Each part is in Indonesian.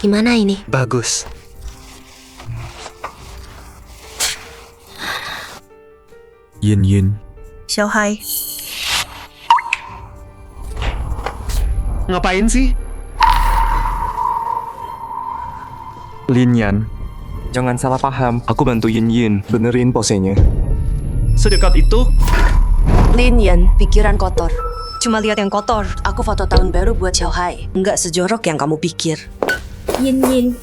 Gimana ini? Bagus. Yin. Xiaohai, Ngapain sih? Lin. Jangan salah paham, aku bantu Yin. Benerin posenya. Sedekat itu? Lin Yan, pikiran kotor. Cuma lihat yang kotor. Aku foto tahun baru buat Xiaohai. Nggak sejorok yang kamu pikir. Yin.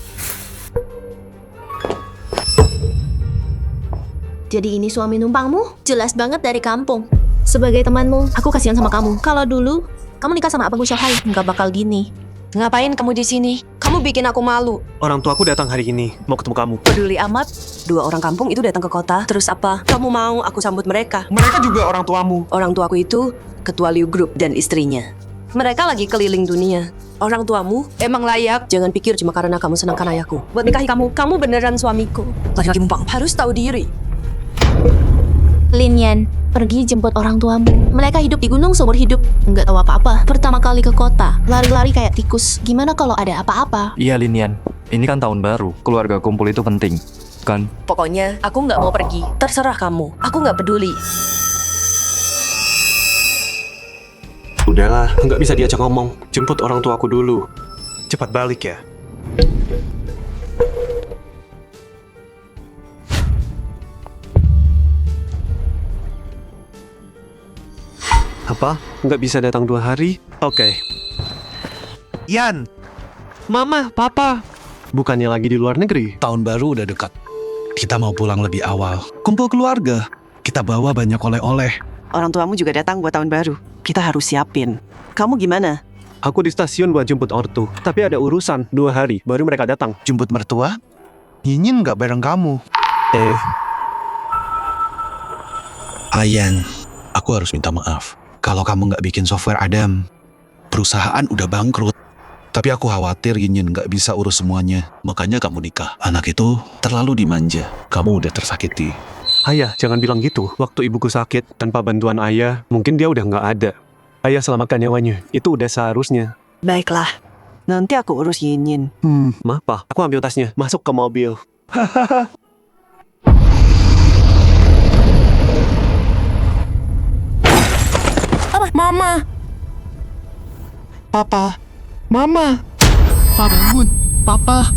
Jadi ini suami numpangmu? Jelas banget dari kampung. Sebagai temanmu, aku kasihan sama kamu. Kalau dulu kamu nikah sama abangku Xiaohai, nggak bakal gini. Ngapain kamu di sini? Kamu bikin aku malu. Orang tuaku datang hari ini, mau ketemu kamu. Peduli amat. 2 orang kampung itu datang ke kota. Terus apa? Kamu mau aku sambut mereka? Mereka juga orang tuamu. Orang tuaku itu ketua Liu Group dan istrinya. Mereka lagi keliling dunia. Orang tuamu emang layak. Jangan pikir cuma karena kamu senangkan ayahku. Buat nikahi kamu, kamu beneran suamiku. Laki-laki mumpang harus tahu diri. Lin Yan, pergi jemput orang tuamu. Mereka hidup di gunung seumur hidup, nggak tahu apa-apa. Pertama kali ke kota, lari-lari kayak tikus. Gimana kalau ada apa-apa? Iya Lin. Ini kan tahun baru, keluarga kumpul itu penting, kan? Pokoknya aku nggak mau pergi. Terserah kamu. Aku nggak peduli. Udahlah, nggak bisa diajak ngomong. Jemput orang tuaku dulu. Cepat balik ya. Apa? Nggak bisa datang 2 hari? Oke. Yan! Mama, Papa! Bukannya lagi di luar negeri? Tahun baru udah dekat. Kita mau pulang lebih awal. Kumpul keluarga. Kita bawa banyak oleh-oleh. orang tuamu juga datang buat tahun baru. Kita harus siapin. Kamu gimana? Aku di stasiun buat jemput ortu. Tapi ada urusan 2 hari, baru mereka datang. Jemput mertua? Yin nggak bareng kamu. Ayan, aku harus minta maaf. Kalau kamu nggak bikin software Adam, perusahaan udah bangkrut. Tapi aku khawatir Yin nggak bisa urus semuanya. Makanya kamu nikah. Anak itu terlalu dimanja. Kamu udah tersakiti. Ayah, jangan bilang gitu. Waktu ibuku sakit, tanpa bantuan ayah, mungkin dia udah nggak ada. Ayah selamatkan nyawanya. Itu udah seharusnya. Baiklah. Nanti aku urus Yin. Maaf, Pak. Aku ambil tasnya. Masuk ke mobil. Mama! Papa! Mama! Pak bangun, Papa.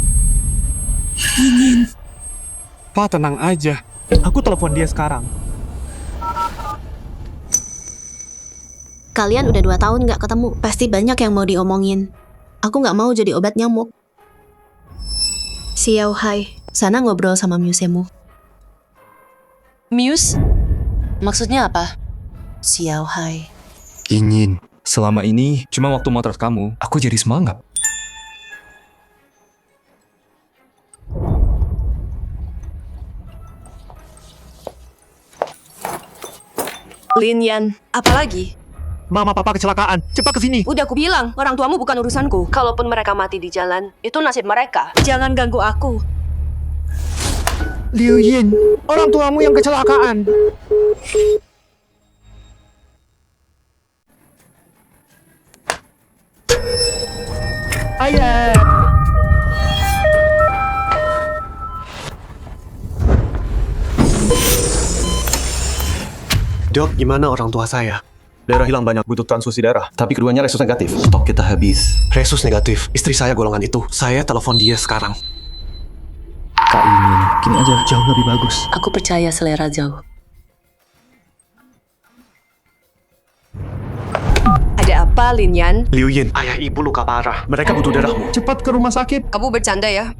Pak tenang aja. Aku telepon dia sekarang. Kalian udah 2 tahun nggak ketemu, pasti banyak yang mau diomongin. Aku nggak mau jadi obat nyamuk. Xiaohai, sana ngobrol sama musemu. Muse? Maksudnya apa? Xiaohai. Yin, selama ini cuma waktu motret kamu, aku jadi semangat. Lin Yan, apalagi? Mama, Papa kecelakaan. Cepat ke sini. Udah aku bilang, orang tuamu bukan urusanku. Kalaupun mereka mati di jalan, itu nasib mereka. Jangan ganggu aku. Liu Yin, orang tuamu yang kecelakaan. Ayah. Dok, gimana orang tua saya? Darah hilang banyak, butuh transfusi darah. Tapi keduanya resus negatif. Stok kita habis. Resus negatif. Istri saya golongan itu. Saya telepon dia sekarang. Kak Yin, gini aja jauh lebih bagus. Aku percaya selera jauh. Ada apa, Lin Yan? Liu Yin, ayah ibu luka parah. Mereka butuh darahmu. Cepat ke rumah sakit. Kamu bercanda ya?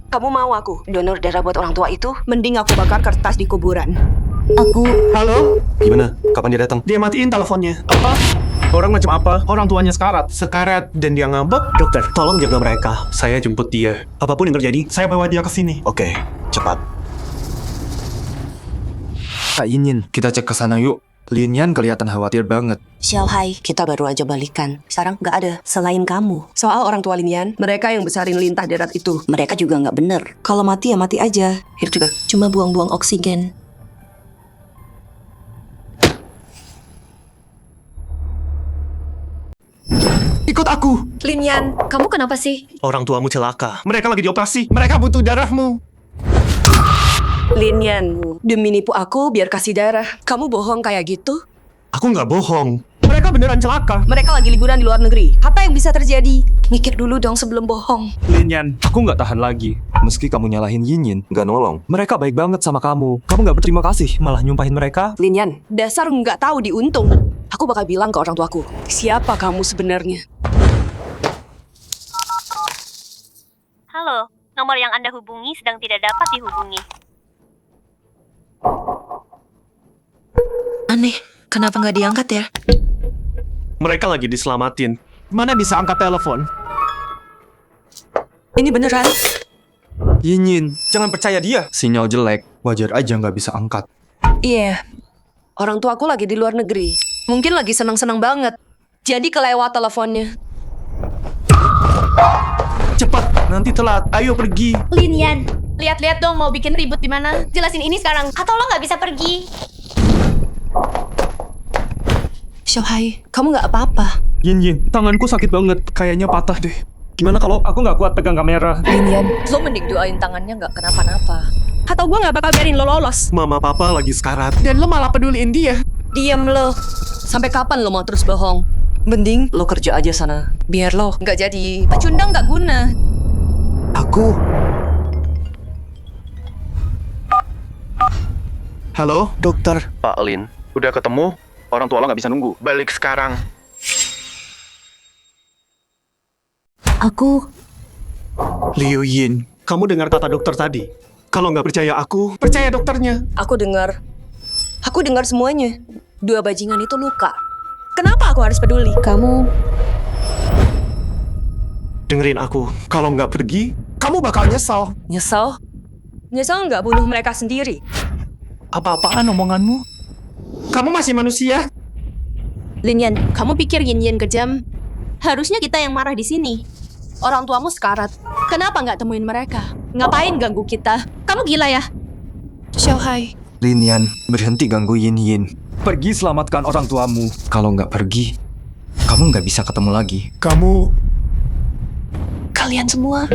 Kamu mau aku donor darah buat orang tua itu? Mending aku bakar kertas di kuburan. Halo? Gimana? Kapan dia datang? Dia matiin teleponnya. Apa? Orang macam apa? Orang tuanya sekarat. Sekarat dan dia ngambek. Dokter, tolong jaga mereka. Saya jemput dia. Apapun yang terjadi, Saya bawa dia ke sini. Oke, cepat. Kak Yin, kita cek ke sana yuk. Lin Yan kelihatan khawatir banget. Xiaohai, kita baru aja balikan. Sekarang nggak ada selain kamu. Soal orang tua Lin Yan, mereka yang besarin lintah darat itu. Mereka juga nggak bener. Kalau mati ya mati aja. Hidup juga cuma buang-buang oksigen. Ikut aku. Lin Yan, kamu kenapa sih? Orang tuamu celaka. Mereka lagi dioperasi. Mereka butuh darahmu. Lin Yan, demi nipu aku biar kasih darah. Kamu bohong kayak gitu? Aku nggak bohong. Mereka beneran celaka. Mereka lagi liburan di luar negeri. Apa yang bisa terjadi? Mikir dulu dong sebelum bohong. Lin Yan, Aku nggak tahan lagi. Meski kamu nyalahin Yin, nggak nolong. Mereka baik banget sama kamu. Kamu nggak berterima kasih, malah nyumpahin mereka. Lin Yan, dasar nggak tahu diuntung. Aku bakal bilang ke orang tuaku, siapa kamu sebenarnya? Halo, nomor yang Anda hubungi sedang tidak dapat dihubungi. Aneh, kenapa nggak diangkat ya? Mereka lagi diselamatin. Mana bisa angkat telepon? Ini beneran? Yin, jangan percaya dia. Sinyal jelek, wajar aja nggak bisa angkat. Iya. Orang tuaku lagi di luar negeri. Mungkin lagi senang-senang banget. Jadi kelewat teleponnya. Cepat, nanti telat. Ayo pergi. Lin Yan, lihat-lihat dong mau bikin ribut di mana. Jelasin ini sekarang, atau lo nggak bisa pergi. Xiaohai, kamu nggak apa-apa. Yin, tanganku sakit banget. Kayaknya patah deh. Gimana kalau aku nggak kuat pegang kamera? Lin Yan, lo mending doain tangannya nggak kenapa-napa. Atau gue nggak bakal biarin lo lolos. Mama papa lagi sekarat. Dan lo malah peduliin dia. Diam lo. Sampai kapan lo mau terus bohong? Mending lo kerja aja sana. Biar lo nggak jadi pecundang nggak guna. Aku. Halo, dokter. Pak Lin, udah ketemu? Orang tua lo nggak bisa nunggu. Balik sekarang. Aku Liu Yin, kamu dengar kata dokter tadi? Kalau nggak percaya aku, percaya dokternya. Aku dengar semuanya. Dua bajingan itu luka. Kenapa aku harus peduli? Kamu Dengerin aku. Kalau nggak pergi, kamu bakal nyesal. nyesel? Nyesel nggak bunuh mereka sendiri? Apa-apaan omonganmu? Kamu masih manusia. Lin Yan, kamu pikir Yin Yin kejam? Harusnya kita yang marah di sini. Orang tuamu sekarat. Kenapa nggak temuin mereka? Ngapain ganggu kita? Kamu gila ya? Xiaohai, Lin Yan, berhenti ganggu Yin. Pergi selamatkan orang tuamu. Kalau nggak pergi, kamu nggak bisa ketemu lagi. Kamu kalian semua.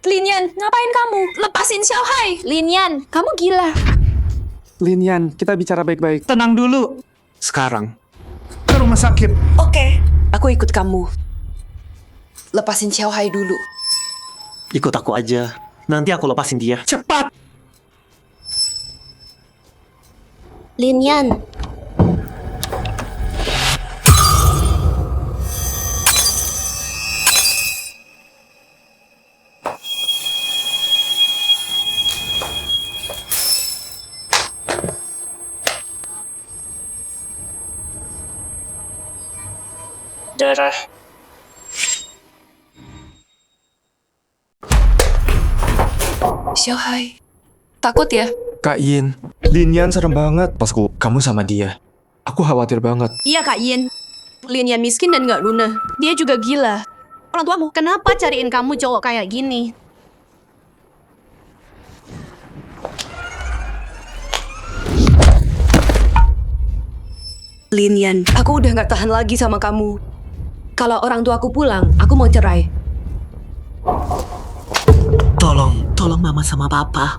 Lin Yan, ngapain kamu? Lepasin Xiaohai. Lin Yan, kamu gila. Lin Yan, kita bicara baik-baik. Tenang dulu. sekarang ke rumah sakit. Oke, aku ikut kamu. Lepasin Xiaohai dulu. Ikut aku aja. Nanti aku lepasin dia. Cepat. Lin Yan, Darah. Xiaohai, takut ya? Kak Yin, Lin Yan serem banget. Pasku, kamu sama dia. Aku khawatir banget. iya Kak Yin. Lin Yan miskin dan nggak lunak. Dia juga gila. Orang tuamu, kenapa cariin kamu cowok kayak gini? Lin Yan, aku udah nggak tahan lagi sama kamu. Kalau orang tua aku pulang, aku mau cerai. Tolong mama sama papa.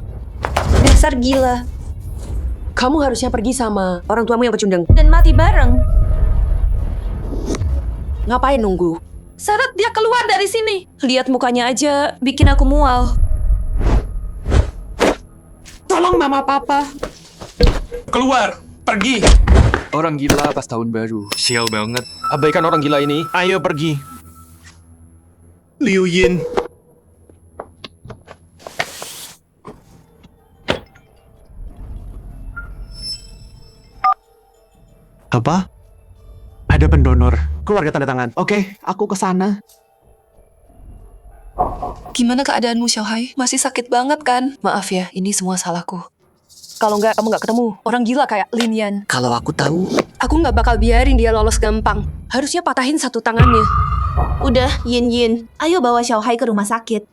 Dasar gila. Kamu harusnya pergi sama orang tuamu yang pecundang dan mati bareng. Ngapain nunggu? Seret dia keluar dari sini. Lihat mukanya aja, bikin aku mual. Tolong mama papa. Keluar. Pergi. Orang gila pas tahun baru. Sial banget. Abaikan orang gila ini. Ayo pergi. Liu Yin. Apa? Ada pendonor. Keluarga tanda tangan. Oke, aku ke sana. Gimana keadaanmu, Xiaohai? Masih sakit banget kan? Maaf ya, ini semua salahku. Kalau nggak, kamu nggak ketemu orang gila kayak Lin Yan. Kalau aku tahu, Aku nggak bakal biarin dia lolos gampang. Harusnya patahin satu tangannya. Udah, Yin Yin. Ayo bawa Xiaohai ke rumah sakit.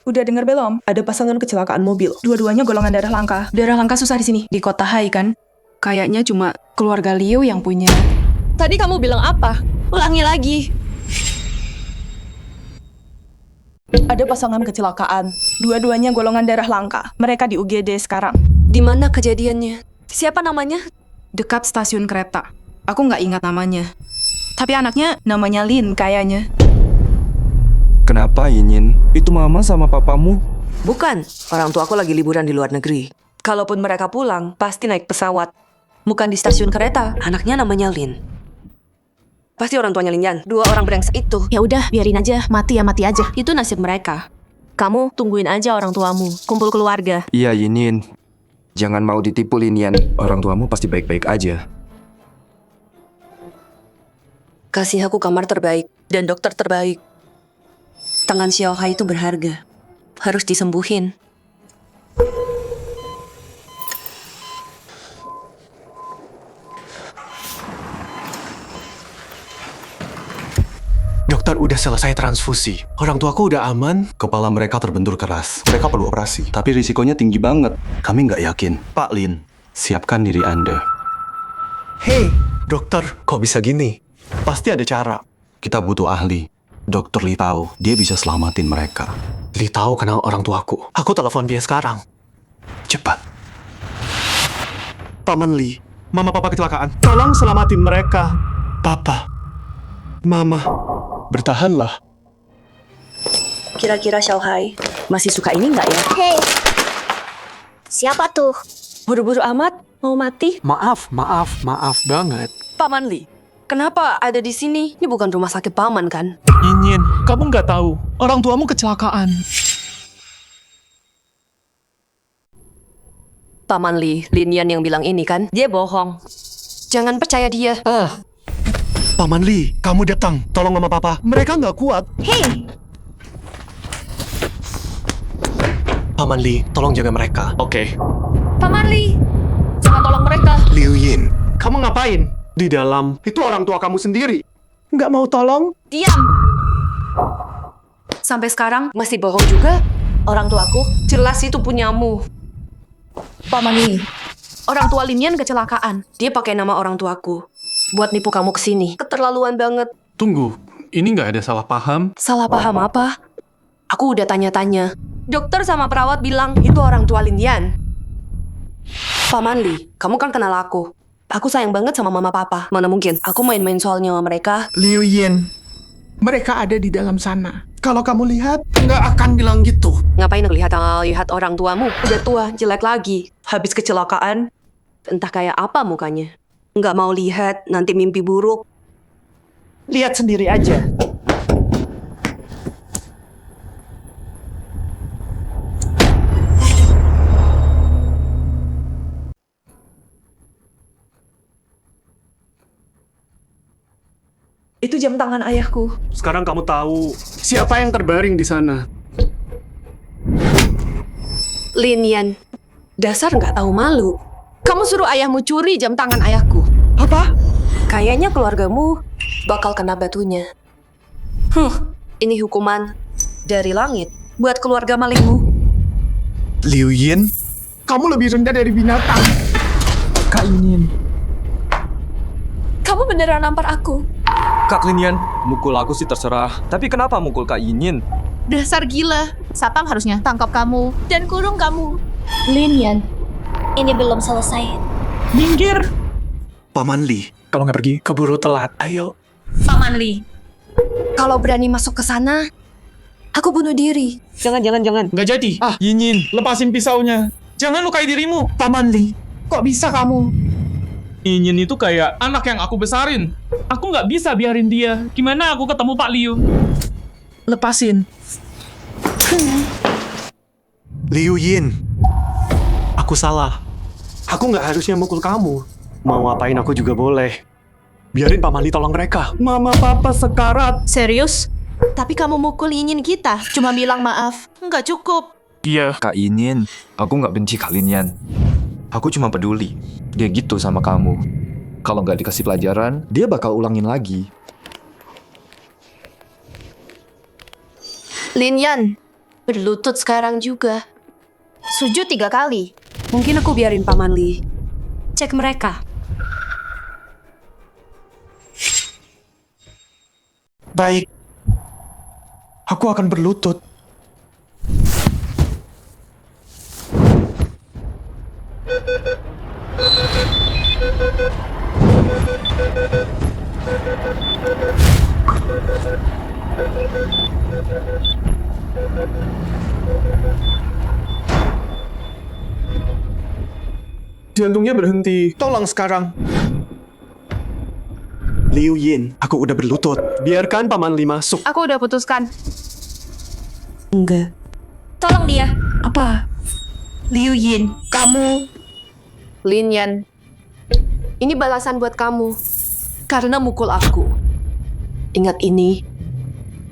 Udah denger belum? Ada pasangan kecelakaan mobil. Dua-duanya golongan darah langka. Darah langka susah di sini. Di kota Hai kan? Kayaknya cuma keluarga Liu yang punya. Tadi kamu bilang apa? Ulangi lagi. Ada pasangan kecelakaan. Dua-duanya golongan darah langka. Mereka di UGD sekarang. Di mana kejadiannya? Siapa namanya? Dekat stasiun kereta. Aku nggak ingat namanya. Tapi anaknya namanya Lin kayaknya. Kenapa, Yinyin? Itu mama sama papamu? Bukan. Orang tua aku lagi liburan di luar negeri. Kalaupun mereka pulang, pasti naik pesawat. Bukan di stasiun kereta. Anaknya namanya Lin. Pasti orang tuanya Lin Yan. Dua orang brengsek itu. Ya udah, biarin aja. Mati ya mati aja. Itu nasib mereka. Kamu tungguin aja orang tuamu. Kumpul keluarga. Iya, Yinyin. Jangan mau ditipu, Linian. Orang tuamu pasti baik-baik aja. Kasih aku kamar terbaik dan dokter terbaik. Tangan Xiao Hai itu berharga. Harus disembuhin. Dokter udah selesai transfusi. Orang tuaku udah aman. Kepala mereka terbentur keras. Mereka perlu operasi. Tapi risikonya tinggi banget. Kami nggak yakin. Pak Lin, siapkan diri Anda. Hei, dokter, kok bisa gini? Pasti ada cara. Kita butuh ahli. Dokter Li tahu, dia bisa selamatin mereka. Li tahu kenal orang tuaku. Aku telepon dia sekarang. Cepat. Paman Li, mama papa kecelakaan. Tolong selamatin mereka. Papa, mama, bertahanlah. Kira-kira Xiao Hai masih suka ini nggak ya? Hei, siapa tuh? Buru-buru amat, mau mati? Maaf banget. Paman Li, kenapa ada di sini? Ini bukan rumah sakit paman kan? Yinyin, kamu nggak tahu. Orang tuamu kecelakaan. Paman Li, Lin Yan yang bilang ini kan? Dia bohong. Jangan percaya dia. Paman Li, kamu datang. Tolong mama papa. Mereka nggak kuat. Hei, Paman Li, tolong jaga mereka. Oke. Paman Li, jangan tolong mereka. Liu Yin, kamu ngapain? Di dalam. Itu orang tua kamu sendiri. Nggak mau tolong? Diam. Sampai sekarang masih bohong juga? Orang tuaku jelas itu punyamu. Paman Li, orang tua Lin Yan kecelakaan. Dia pakai nama orang tuaku buat nipu kamu kesini. Keterlaluan banget. Tunggu, ini nggak ada salah paham. Salah paham apa? Aku udah tanya-tanya. Dokter sama perawat bilang itu orang tua Lin Yan. Paman Li, kamu kan kenal aku. Aku sayang banget sama mama papa. Mana mungkin aku main-main soal nyawa mereka. Liu Yin, mereka ada di dalam sana. Kalau kamu lihat, nggak akan bilang gitu. Ngapain lihat orang tuamu? Udah tua, jelek lagi. Habis kecelakaan. Entah kayak apa mukanya. Nggak mau lihat, nanti mimpi buruk. Lihat sendiri aja. Itu jam tangan ayahku. Sekarang kamu tahu. Siapa yang terbaring di sana? Lin Yan, dasar nggak tahu malu. Kamu suruh ayahmu curi jam tangan ayahku. Apa? Kayaknya keluargamu bakal kena batunya. Ini hukuman dari langit buat keluarga malingmu. Liu Yin, Kamu lebih rendah dari binatang. Kak Yinyin. Kamu beneran nampar aku? Kak Linian, mukul aku sih terserah. Tapi kenapa mukul Kak Yinyin? Dasar gila. Satpam harusnya tangkap kamu dan kurung kamu. Lin Yan, ini belum selesai. Minggir. Paman Li, kalau nggak pergi, keburu telat. Ayo. Paman Li, Kalau berani masuk ke sana, aku bunuh diri. Jangan. Nggak jadi. Yinyin. Lepasin pisaunya. Jangan lukai dirimu. Paman Li, kok bisa kamu? Yinyin itu kayak anak yang aku besarin. Aku nggak bisa biarin dia. Gimana aku ketemu Pak Liu? Lepasin. Liu Yin, aku salah. Aku nggak harusnya mukul kamu. Mau ngapain aku juga boleh. Biarin Paman Li tolong mereka. Mama papa sekarat. serius? Tapi kamu mukul Yinyin kita. Cuma bilang maaf. Nggak cukup. Iya. Kak Yinyin, aku nggak benci Kak Linian. Aku cuma peduli. Dia gitu sama kamu. Kalau nggak dikasih pelajaran, dia bakal ulangin lagi. Lin Yan, Berlutut sekarang juga. Sujud 3 kali. Mungkin aku biarin Paman Lee cek mereka. Baik. Aku akan berlutut. Jantungnya berhenti. Tolong sekarang. Liu Yin, aku udah berlutut. Biarkan Paman Li masuk. Aku udah putuskan. Enggak. Tolong dia. Apa? Liu Yin, kamu. Lin Yan. Ini balasan buat kamu. Karena mukul aku. Ingat ini.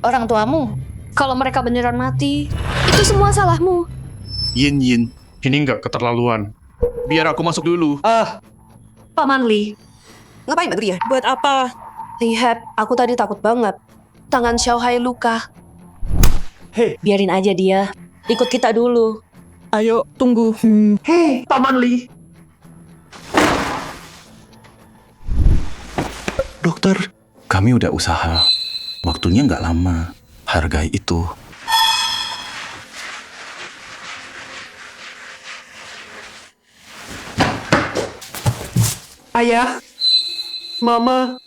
Orang tuamu. Kalau mereka beneran mati, itu semua salahmu. Yin Yin, Ini nggak keterlaluan. Biar aku masuk dulu. Paman Lee. Ngapain berdiri ya? Buat apa? Lihat, aku tadi takut banget. Tangan Xiaohai luka. Hei, Biarin aja dia. Ikut kita dulu. ayo. Tunggu. Hei, Paman Lee. dokter. Kami udah usaha. Waktunya nggak lama. Hargai itu. Ayah, Mama,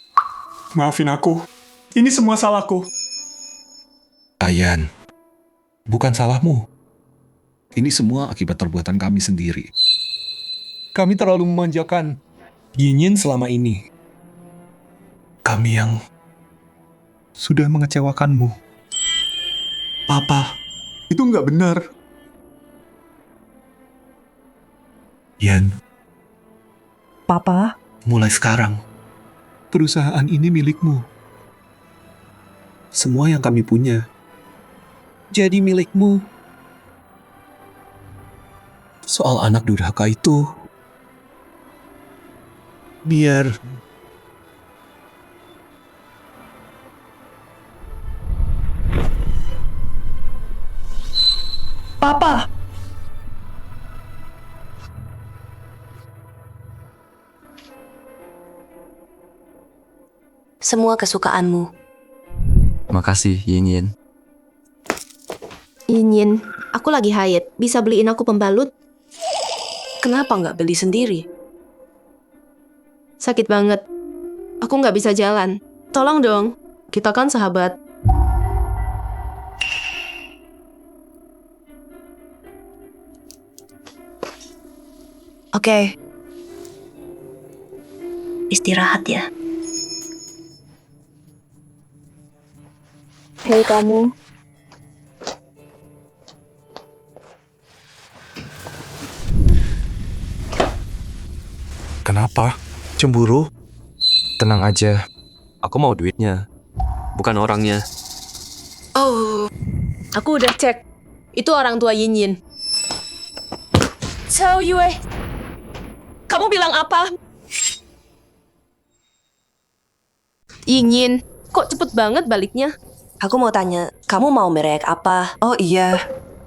maafin aku. Ini semua salahku. Ayan, bukan salahmu. Ini semua akibat perbuatan kami sendiri. Kami terlalu memanjakan Yin Yin selama ini. Kami yang sudah mengecewakanmu. Papa. Itu nggak benar. Yan, Papa? mulai sekarang, Perusahaan ini milikmu. Semua yang kami punya jadi milikmu. Soal anak durhaka itu, biar Papa! Semua kesukaanmu. Makasih, Yin Yin. Yin Yin, aku lagi haid. Bisa beliin aku pembalut? Kenapa nggak beli sendiri? Sakit banget. Aku nggak bisa jalan. Tolong dong. Kita kan sahabat. Oke. Istirahat ya. Hei kamu. Kenapa? Cemburu? Tenang aja. Aku mau duitnya, bukan orangnya. Oh, aku udah cek. Itu orang tua Yin Yin. Cao Yue, kamu bilang apa? Yin Yin, kok cepet banget baliknya? Aku mau tanya, kamu mau merek apa? Oh iya,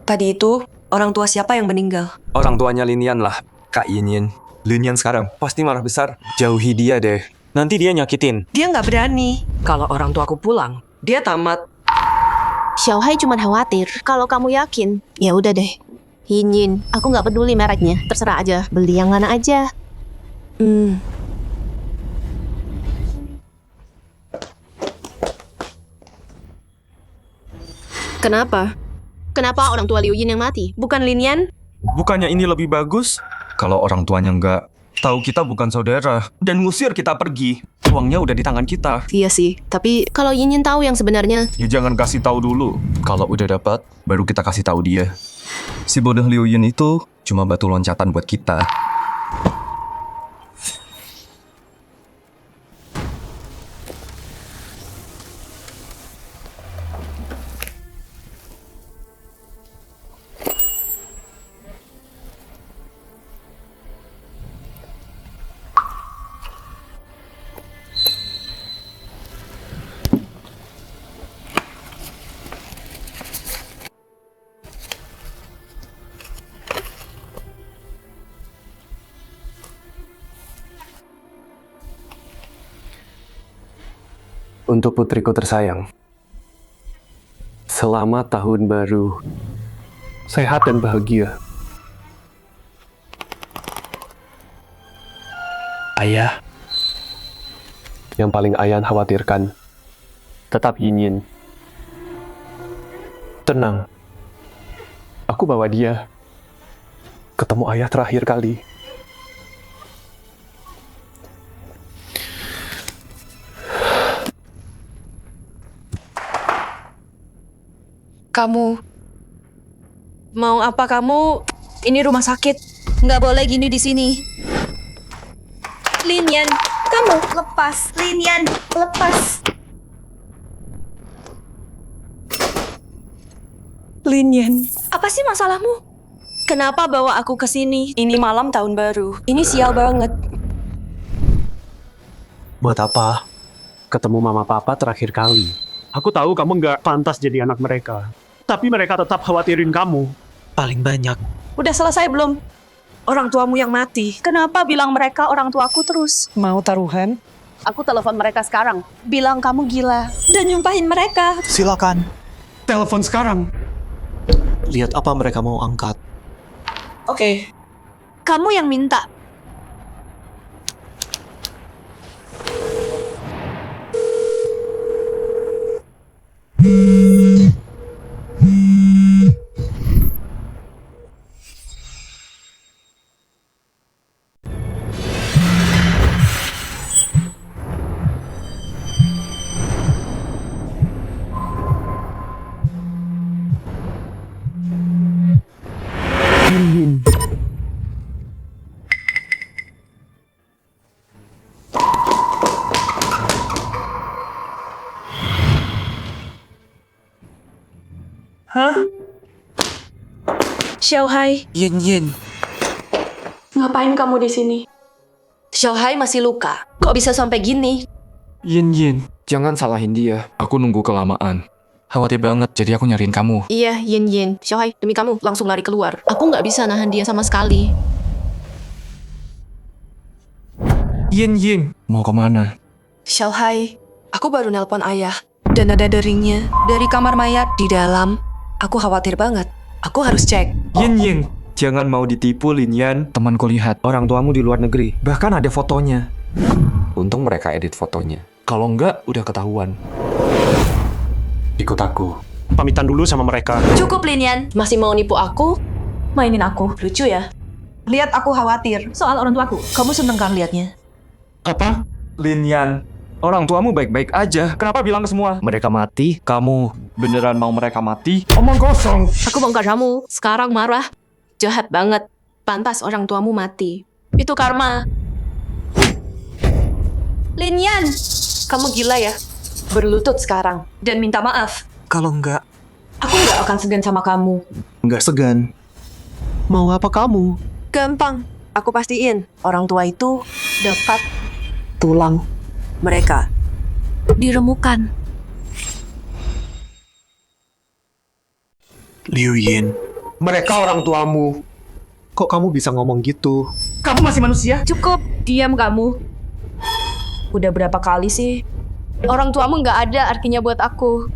tadi itu orang tua siapa yang meninggal? Orang tuanya Linian lah, Kak Yin Yin. Linian sekarang pasti marah besar. Jauhi dia deh. Nanti dia nyakitin. Dia nggak berani. Kalau orang tuaku pulang, dia tamat. Xiaohai cuma khawatir. Kalau kamu yakin, ya udah deh. Yin Yin, aku nggak peduli mereknya. Terserah aja, beli yang mana aja. Kenapa? Kenapa orang tua Liu Yin yang mati? Bukan Lin Yan? Bukannya ini lebih bagus? Kalau orang tuanya nggak tahu kita bukan saudara dan ngusir kita pergi, uangnya udah di tangan kita. Iya sih, tapi kalau Yin Yin tahu yang sebenarnya, Ya jangan kasih tahu dulu. Kalau udah dapat, baru kita kasih tahu dia. Si bodoh Liu Yin itu cuma batu loncatan buat kita. Untuk putriku tersayang, selamat tahun baru. Sehat dan bahagia. Ayah. Yang paling Ayah khawatirkan, tetap Yin. Tenang. Aku bawa dia ketemu Ayah terakhir kali. Kamu mau apa kamu? Ini rumah sakit. Nggak boleh gini di sini. Lin Yan, kamu lepas. Lin Yan, lepas. Lin Yan, apa sih masalahmu? Kenapa bawa aku ke sini? Ini malam tahun baru. Ini sial banget. Buat apa? Ketemu mama papa terakhir kali. Aku tahu kamu nggak pantas jadi anak mereka. Tapi mereka tetap khawatirin kamu. Paling banyak. Udah selesai belum? Orang tuamu yang mati. Kenapa bilang mereka orang tuaku terus? Mau taruhan? Aku telepon mereka sekarang. Bilang kamu gila. Dan nyumpahin mereka. Silakan. Telepon sekarang. Lihat apa mereka mau angkat. Oke. Kamu yang minta. Xiaohai. Yin. Ngapain kamu di sini? Xiaohai masih luka. Kok bisa sampai gini? Yin, jangan salahin dia. Aku nunggu kelamaan. Khawatir banget, jadi aku nyariin kamu. Iya, Yin. Xiaohai, demi kamu, langsung lari keluar. Aku nggak bisa nahan dia sama sekali. Yin, mau kemana? Xiaohai, aku baru nelpon ayah. Dan ada deringnya dari kamar mayat di dalam. Aku khawatir banget. Aku harus cek. Yin, jangan mau ditipu, Lin Yan. Temanku lihat, orang tuamu di luar negeri. Bahkan ada fotonya. Untung mereka edit fotonya. Kalau enggak, udah ketahuan. Ikut aku. Pamitan dulu sama mereka. Cukup, Lin Yan. Masih mau nipu aku? Mainin aku. Lucu ya? Lihat aku khawatir soal orang tuaku. Kamu seneng kan liatnya? Apa? Lin Yan, orang tuamu baik-baik aja. Kenapa bilang ke semua? Mereka mati, kamu beneran mau mereka mati? Omong kosong. Aku bongkar kamu. Sekarang marah. Jahat banget. Pantas orang tuamu mati. Itu karma. Lin Yan, kamu gila ya? Berlutut sekarang dan minta maaf. Kalau enggak, Aku nggak akan segan sama kamu. Nggak segan. Mau apa kamu? Gampang. Aku pastiin orang tua itu dapat tulang mereka diremukan. Liu Yin. Mereka orang tuamu. Kok kamu bisa ngomong gitu? Kamu masih manusia? Cukup. Diam kamu. Udah berapa kali sih? Orang tuamu nggak ada artinya buat aku.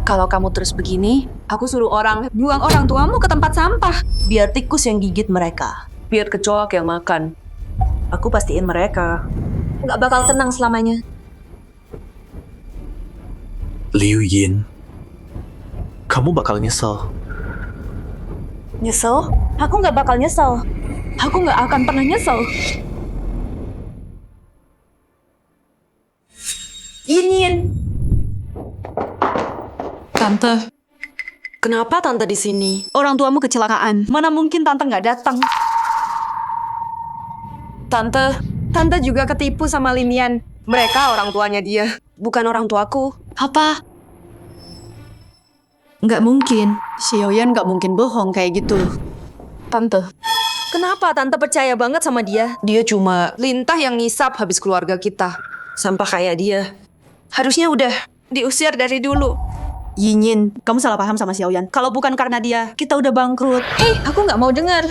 Kalau kamu terus begini, aku suruh orang buang orang tuamu ke tempat sampah. Biar tikus yang gigit mereka. Biar kecoak yang makan. Aku pastiin mereka nggak bakal tenang selamanya. Liu Yin. Kamu bakal nyesel. Nyesel? Aku nggak bakal nyesel. Aku nggak akan pernah nyesel. Yin. Tante, Kenapa tante di sini? orang tuamu kecelakaan. Mana mungkin tante nggak datang? Tante juga ketipu sama Lin Yan. Mereka orang tuanya dia, bukan orang tuaku. Apa? Nggak mungkin. Xiaoyan nggak mungkin bohong kayak gitu. Tante. Kenapa tante percaya banget sama dia? Dia cuma lintah yang ngisap habis keluarga kita. Sampah kayak dia. Harusnya udah diusir dari dulu. Yin, kamu salah paham sama Xiaoyan. Kalau bukan karena dia, kita udah bangkrut. Aku nggak mau dengar.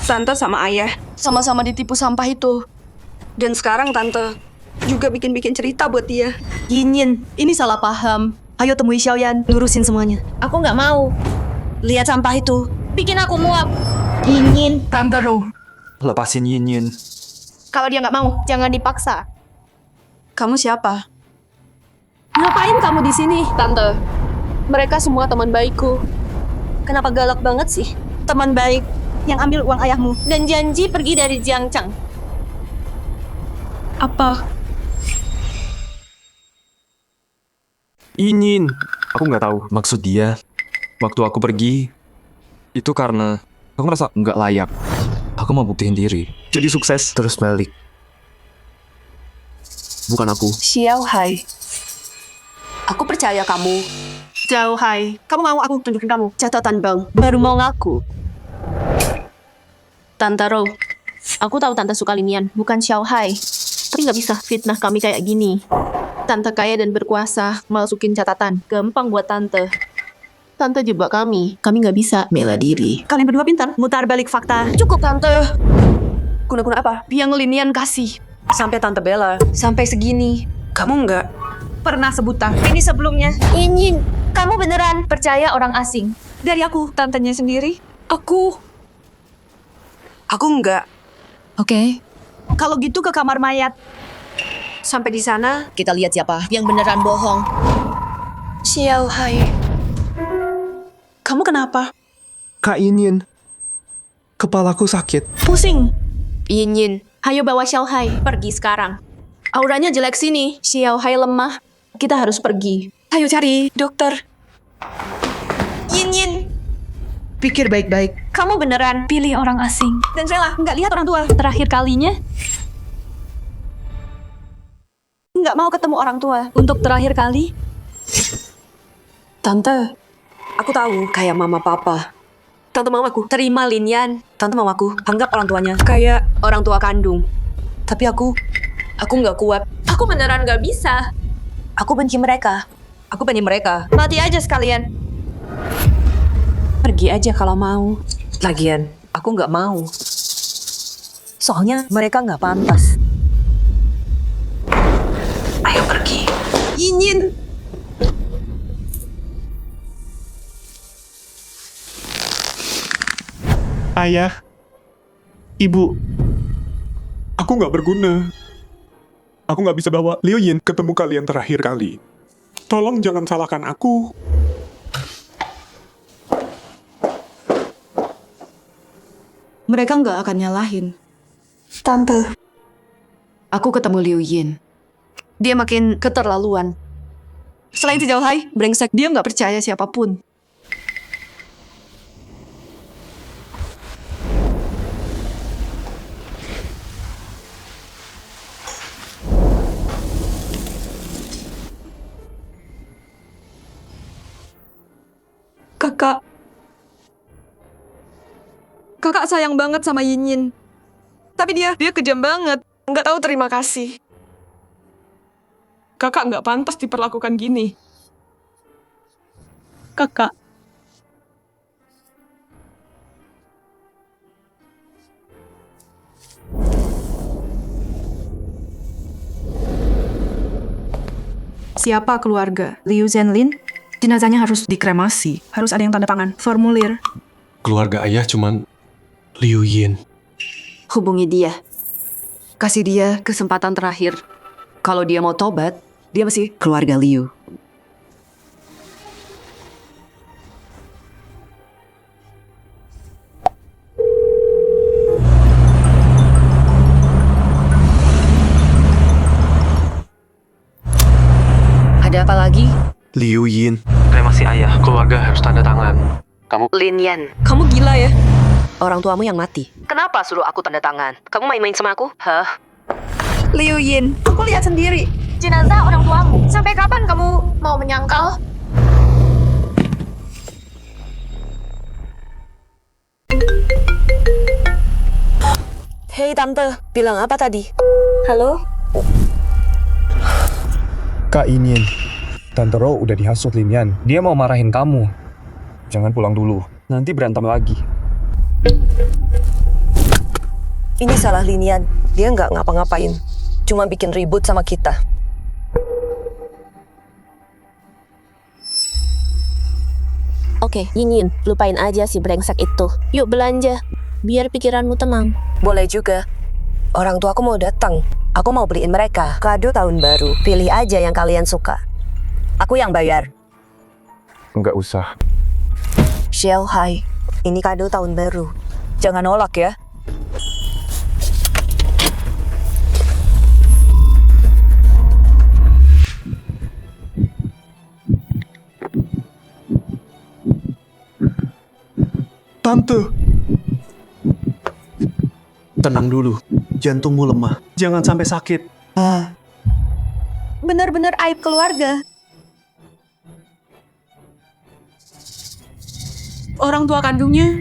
Tante sama ayah sama-sama ditipu sampah itu. Dan sekarang tante juga bikin-bikin cerita buat dia. Yin, ini salah paham. Ayo temui Xiaoyan, lurusin semuanya. Aku nggak mau. Lihat sampah itu. Bikin aku muak. Yin, Tante Ro, Lepasin Yin. kalau dia nggak mau, jangan dipaksa. Kamu siapa? Ngapain kamu di sini, Tante? Mereka semua teman baikku. Kenapa galak banget sih? Teman baik yang ambil uang ayahmu. Dan janji pergi dari Jiangchang. Apa? Yin. Aku nggak tahu maksud dia. Waktu aku pergi, itu karena aku ngerasa nggak layak. Aku mau buktiin diri. Jadi sukses. Terus balik. Bukan aku. Xiao Hai. Aku percaya kamu. Jauh hai. Kamu mau aku tunjukin kamu catatan bank. Baru mau ngaku. Tante Ro, aku tahu Tante suka Linian, bukan Xiao Hai. Tapi nggak bisa fitnah kami kayak gini. Tante kaya dan berkuasa, masukin catatan. Gampang buat Tante. Tante jebak kami nggak bisa bela diri. Kalian berdua pintar mutar balik fakta. Cukup Tante. Guna-guna apa? Yang Linian kasih. Sampai Tante bela. Sampai segini. Kamu nggak Pernah sebutan. ini sebelumnya. Yin, kamu beneran percaya orang asing? Dari aku. Tantenya sendiri? Aku nggak. Oke. Kalau gitu ke kamar mayat. Sampai di sana kita lihat siapa Yang beneran bohong. Xiao Hai. Kamu kenapa? Kak Yin. Kepalaku sakit. Pusing. Yin, ayo bawa Xiao Hai pergi sekarang. Auranya jelek sini. Xiao Hai lemah. Kita harus pergi. Ayo cari dokter. Yin, Pikir baik-baik. kamu beneran Pilih orang asing. Dan rela nggak lihat orang tua. Terakhir kalinya? Nggak mau ketemu orang tua. Untuk terakhir kali? Tante, aku tahu kayak mama papa. Tante mau aku terima Linian. Tante mau aku anggap orang tuanya kayak orang tua kandung. Tapi aku nggak kuat. Aku beneran nggak bisa. Aku benci mereka. Aku benci mereka. Mati aja sekalian. Pergi aja kalau mau. Lagian, aku nggak mau. Soalnya mereka nggak pantas. Ayo pergi. Yin. Ayah. Ibu. Aku nggak berguna. Aku nggak bisa bawa Liu Yin ketemu kalian terakhir kali. Tolong jangan salahkan aku. Mereka nggak akan nyalahin. Tante, Aku ketemu Liu Yin. dia makin keterlaluan. Selain si Xiao Hai, brengsek. Dia nggak percaya siapapun. Kakak sayang banget sama Yin Yin. Tapi dia kejam banget. Nggak tahu terima kasih. kakak nggak pantas diperlakukan gini. Kakak. Siapa keluarga? Liu Zhenlin? Jenazahnya harus dikremasi. Harus ada yang tanda tangan. Formulir. Keluarga ayah cuman Liu Yin. Hubungi dia. Kasih dia kesempatan terakhir. Kalau dia mau tobat, dia masih keluarga Liu. Ada apa lagi? Liu Yin. Kremasi ayah. Keluarga harus tanda tangan. Kamu Linian, kamu gila ya? Orang tuamu yang mati. Kenapa suruh aku tanda tangan? Kamu main-main sama aku? Hah? Liu Yin, aku lihat sendiri. Jenazah orang tuamu. Sampai kapan kamu mau menyangkal? Hei tante, bilang apa tadi? Halo? Kak Yin. Tante Ro udah dihasut Linian. Dia mau marahin kamu. Jangan pulang dulu. Nanti berantem lagi. Ini salah Linian. Dia nggak ngapa-ngapain. cuma bikin ribut sama kita. Oke, Yin, lupain aja si brengsek itu. Yuk belanja, biar pikiranmu tenang. Boleh juga. Orang tuaku mau datang. Aku mau beliin mereka kado tahun baru. Pilih aja yang kalian suka. Aku yang bayar. Nggak usah. Xiaohai, ini kado tahun baru. Jangan nolak ya. Tante. Tenang dulu. Jantungmu lemah. Jangan sampai sakit. Bener-bener aib keluarga. Orang tua kandungnya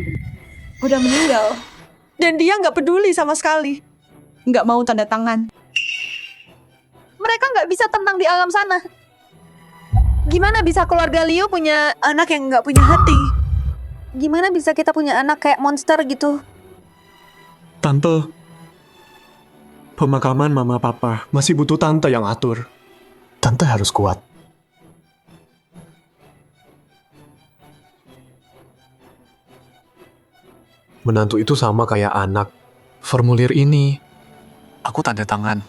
udah meninggal. Dan dia nggak peduli sama sekali. Nggak mau tanda tangan. Mereka nggak bisa tenang di alam sana. Gimana bisa keluarga Liu punya anak yang nggak punya hati? Gimana bisa kita punya anak kayak monster gitu? Tante, pemakaman mama papa masih butuh tante yang atur. Tante harus kuat. Menantu itu sama kayak anak. Formulir ini, aku tanda tangan.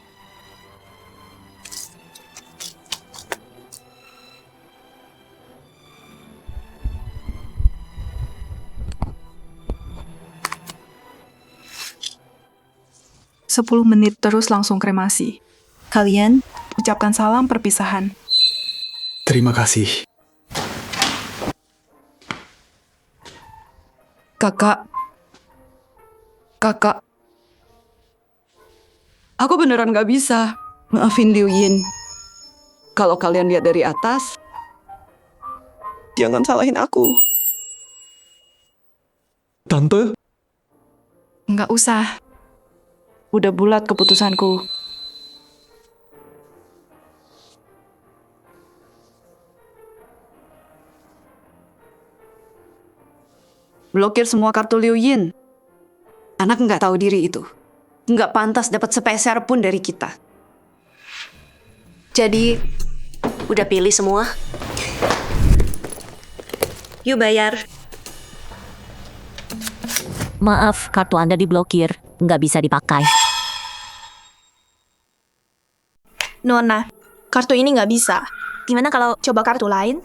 Sepuluh menit terus langsung kremasi. Kalian ucapkan salam perpisahan. Terima kasih. Kakak. Aku beneran gak bisa. Maafin Liu Yin. Kalau kalian lihat dari atas, jangan salahin aku. Tante? Nggak usah. Udah bulat keputusanku. Blokir semua kartu Liu Yin. Anak nggak tahu diri itu. Nggak pantas dapat sepeser pun dari kita. Jadi, udah pilih semua? Yuk bayar. Maaf, kartu Anda diblokir. Nggak bisa dipakai. Nona, kartu ini nggak bisa. Gimana kalau coba kartu lain?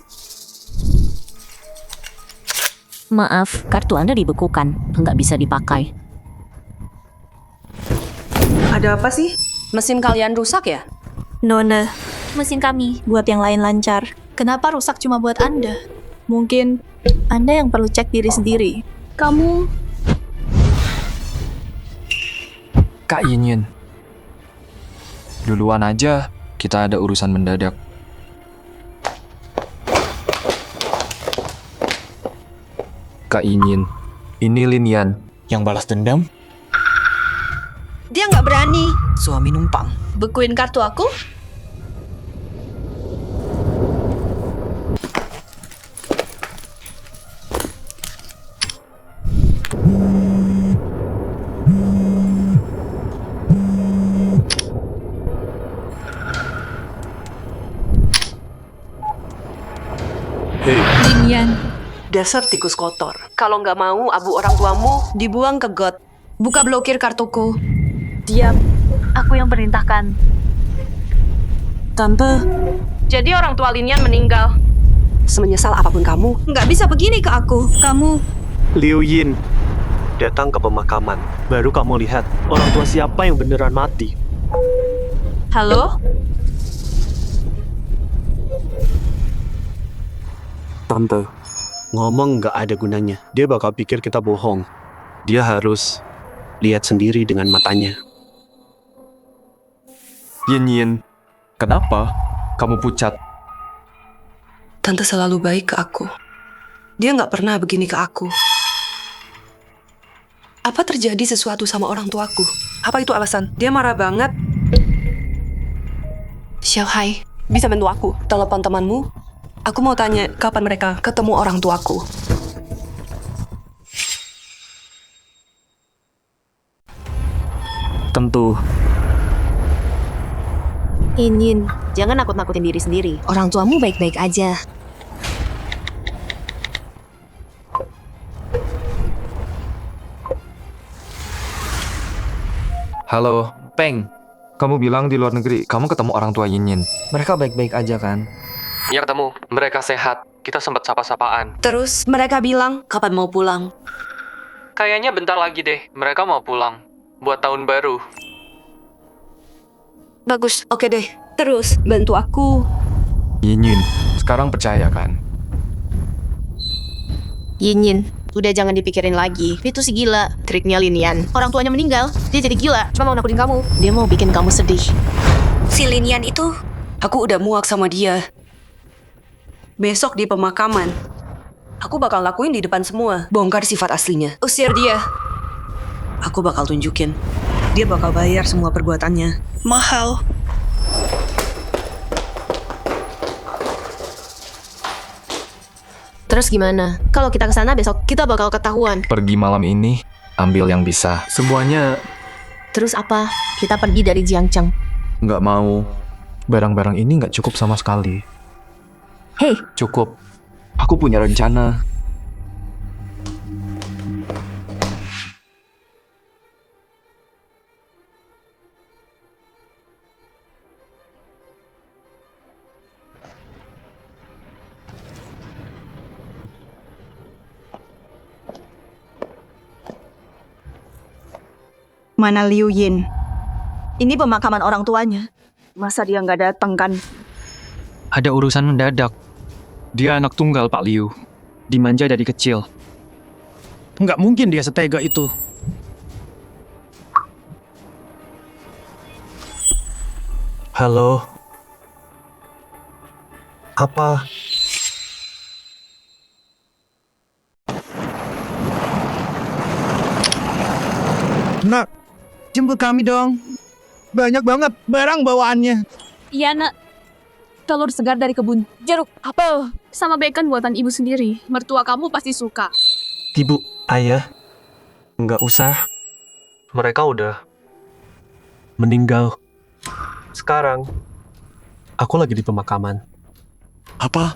Maaf, kartu Anda dibekukan. Nggak bisa dipakai. Ada apa sih? Mesin kalian rusak ya? Nona, mesin kami buat yang lain lancar. Kenapa rusak cuma buat Anda? Mungkin Anda yang perlu cek diri sendiri. Kamu... Kak Yin, duluan aja, kita ada urusan mendadak. Kak Yin, ini Lin Yan. Yang balas dendam? Dia nggak berani. Suami numpang. Bekuin kartu aku? Dasar tikus kotor. Kalau nggak mau abu orang tuamu dibuang ke got. Buka blokir kartuku. Diam. Aku yang perintahkan. Tante, Jadi orang tua Linian meninggal. Semenyesal apapun kamu, Nggak bisa begini ke aku. Kamu... Liu Yin, datang ke pemakaman. Baru kamu lihat orang tua siapa yang beneran mati. halo? Tante, ngomong nggak ada gunanya. Dia bakal pikir kita bohong. Dia harus lihat sendiri dengan matanya. Yin, kenapa kamu pucat? Tante selalu baik ke aku. Dia nggak pernah begini ke aku. Apa terjadi sesuatu sama orang tuaku? Apa itu alasan? Dia marah banget. Xiaohai, bisa bantu aku? Telepon temanmu? Aku mau tanya kapan mereka ketemu orang tuaku. Tentu. Yin, Jangan nakut-nakutin diri sendiri. Orang tuamu baik-baik aja. Halo, Peng. Kamu bilang di luar negeri, kamu ketemu orang tua Yin. Mereka baik-baik aja kan? Iya ketemu, mereka sehat. Kita sempat sapa-sapaan. Terus mereka bilang, kapan mau pulang? Kayaknya bentar lagi deh, mereka mau pulang. Buat tahun baru. Bagus, oke deh. Terus, bantu aku. Yin, sekarang percaya kan? Yin, udah jangan dipikirin lagi. Itu si gila. Triknya Linian. Orang tuanya meninggal, dia jadi gila. Cuma mau nakutin kamu. Dia mau bikin kamu sedih. Si Linian itu, aku udah muak sama dia. Besok di pemakaman, aku bakal lakuin di depan semua. Bongkar sifat aslinya. Usir dia. Aku bakal tunjukin. Dia bakal bayar semua perbuatannya. Mahal. Terus gimana? Kalau kita kesana besok, kita bakal ketahuan. Pergi malam ini, ambil yang bisa. Semuanya Terus apa? Kita pergi dari Jiangcheng. Nggak mau. Barang-barang ini nggak cukup sama sekali. Hei, Cukup. Aku punya rencana. Mana Liu Yin? Ini pemakaman orang tuanya. Masa dia nggak datang kan? Ada urusan mendadak. Dia anak tunggal, Pak Liu. Dimanja dari kecil. Nggak mungkin dia setega itu. halo. Apa? Nak, jemput kami dong. Banyak banget barang bawaannya. Iya, Nak. Telur segar dari kebun. Jeruk, apel, sama bacon buatan ibu sendiri. Mertua kamu pasti suka. Ibu, ayah, nggak usah. Mereka udah meninggal. Sekarang, aku lagi di pemakaman. Apa?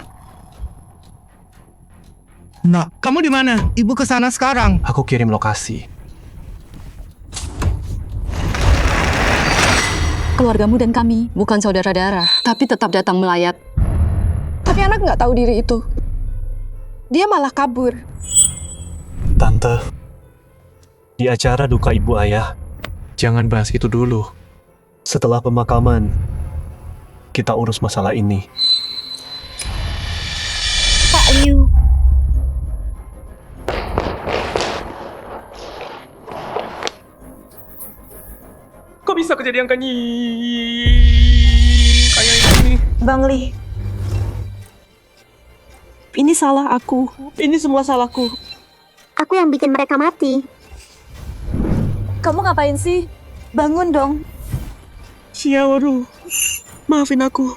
Nak, kamu di mana? Ibu kesana sekarang. Aku kirim lokasi. Keluargamu dan kami bukan saudara darah, tapi tetap datang melayat. Tapi anak nggak tahu diri itu. Dia malah kabur. Tante, di acara duka ibu ayah, jangan bahas itu dulu. Setelah pemakaman, kita urus masalah ini. Pak Liu. Kok bisa kejadian kayak ini? Bang Li, ini salah aku. Ini semua salahku. Aku yang bikin mereka mati. Kamu ngapain sih? Bangun dong. Xiaoru, maafin aku.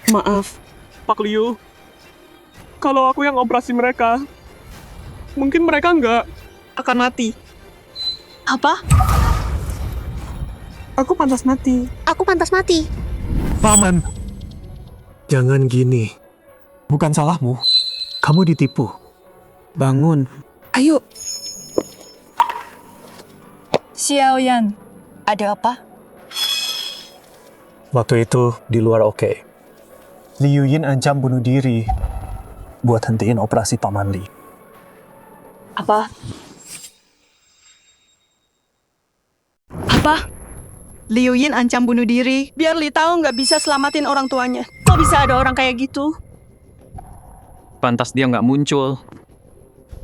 Maaf. Pak Liu, kalau aku yang operasi mereka, mungkin mereka nggak akan mati. Apa? Aku pantas mati. Aku pantas mati. Paman, jangan gini. Bukan salahmu. Kamu ditipu. Bangun. Ayo. Xiaoyan, ada apa? Waktu itu di luar oke. Liu Yin ancam bunuh diri buat hentiin operasi Paman Li. Apa? Apa? Liu Yin ancam bunuh diri, biar Li tahu nggak bisa selamatin orang tuanya. Kok bisa ada orang kayak gitu? Pantas dia nggak muncul.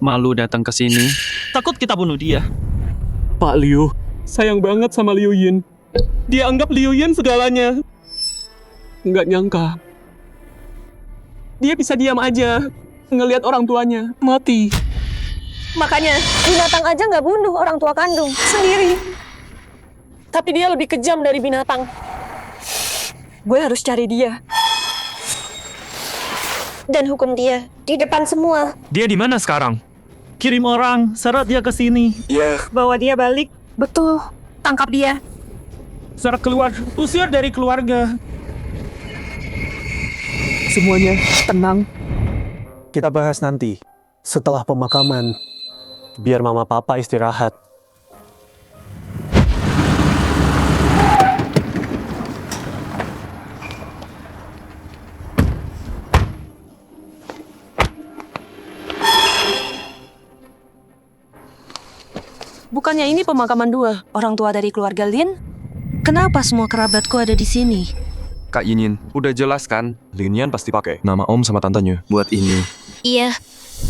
Malu datang ke sini. Takut kita bunuh dia. Pak Liu, sayang banget sama Liu Yin. Dia anggap Liu Yin segalanya. Nggak nyangka. Dia bisa diam aja, ngelihat orang tuanya mati. Makanya, binatang aja nggak bunuh orang tua kandung sendiri. Tapi dia lebih kejam dari binatang. Gue harus cari dia. Dan hukum dia di depan semua. Dia di mana sekarang? Kirim orang, seret dia ke sini. Bawa dia balik. Betul, tangkap dia. Surat keluar, usir dari keluarga. Semuanya tenang. Kita bahas nanti, setelah pemakaman. Biar mama papa istirahat. Bukannya ini pemakaman dua orang tua dari keluarga Lin? Kenapa semua kerabatku ada di sini? Kak Yinyin, udah jelas kan? Lin Yan pasti pakai nama om sama tantenya buat ini. Iya,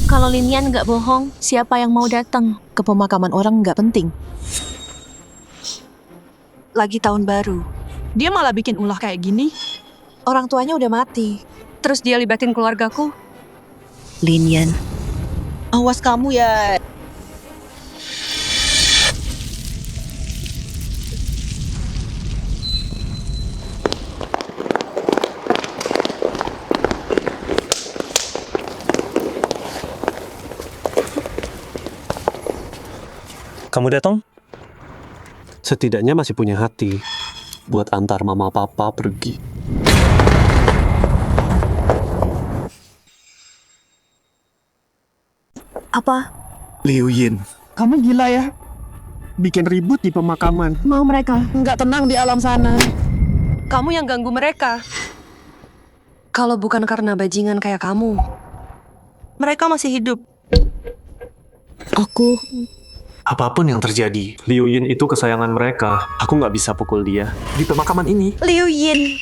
kalau Linian nggak bohong, siapa yang mau datang ke pemakaman orang nggak penting. Lagi tahun baru. Dia malah bikin ulah kayak gini. Orang tuanya udah mati. Terus dia libatin keluargaku. Linian. Awas kamu ya. Kamu datang? Setidaknya masih punya hati buat antar mama papa pergi. Apa? Liu Yin, kamu gila ya? Bikin ribut di pemakaman. Mau mereka nggak tenang di alam sana. Kamu yang ganggu mereka. Kalau bukan karena bajingan kayak kamu, mereka masih hidup. Apapun yang terjadi, Liu Yin itu kesayangan mereka. Aku nggak bisa pukul dia. Di pemakaman ini, Liu Yin.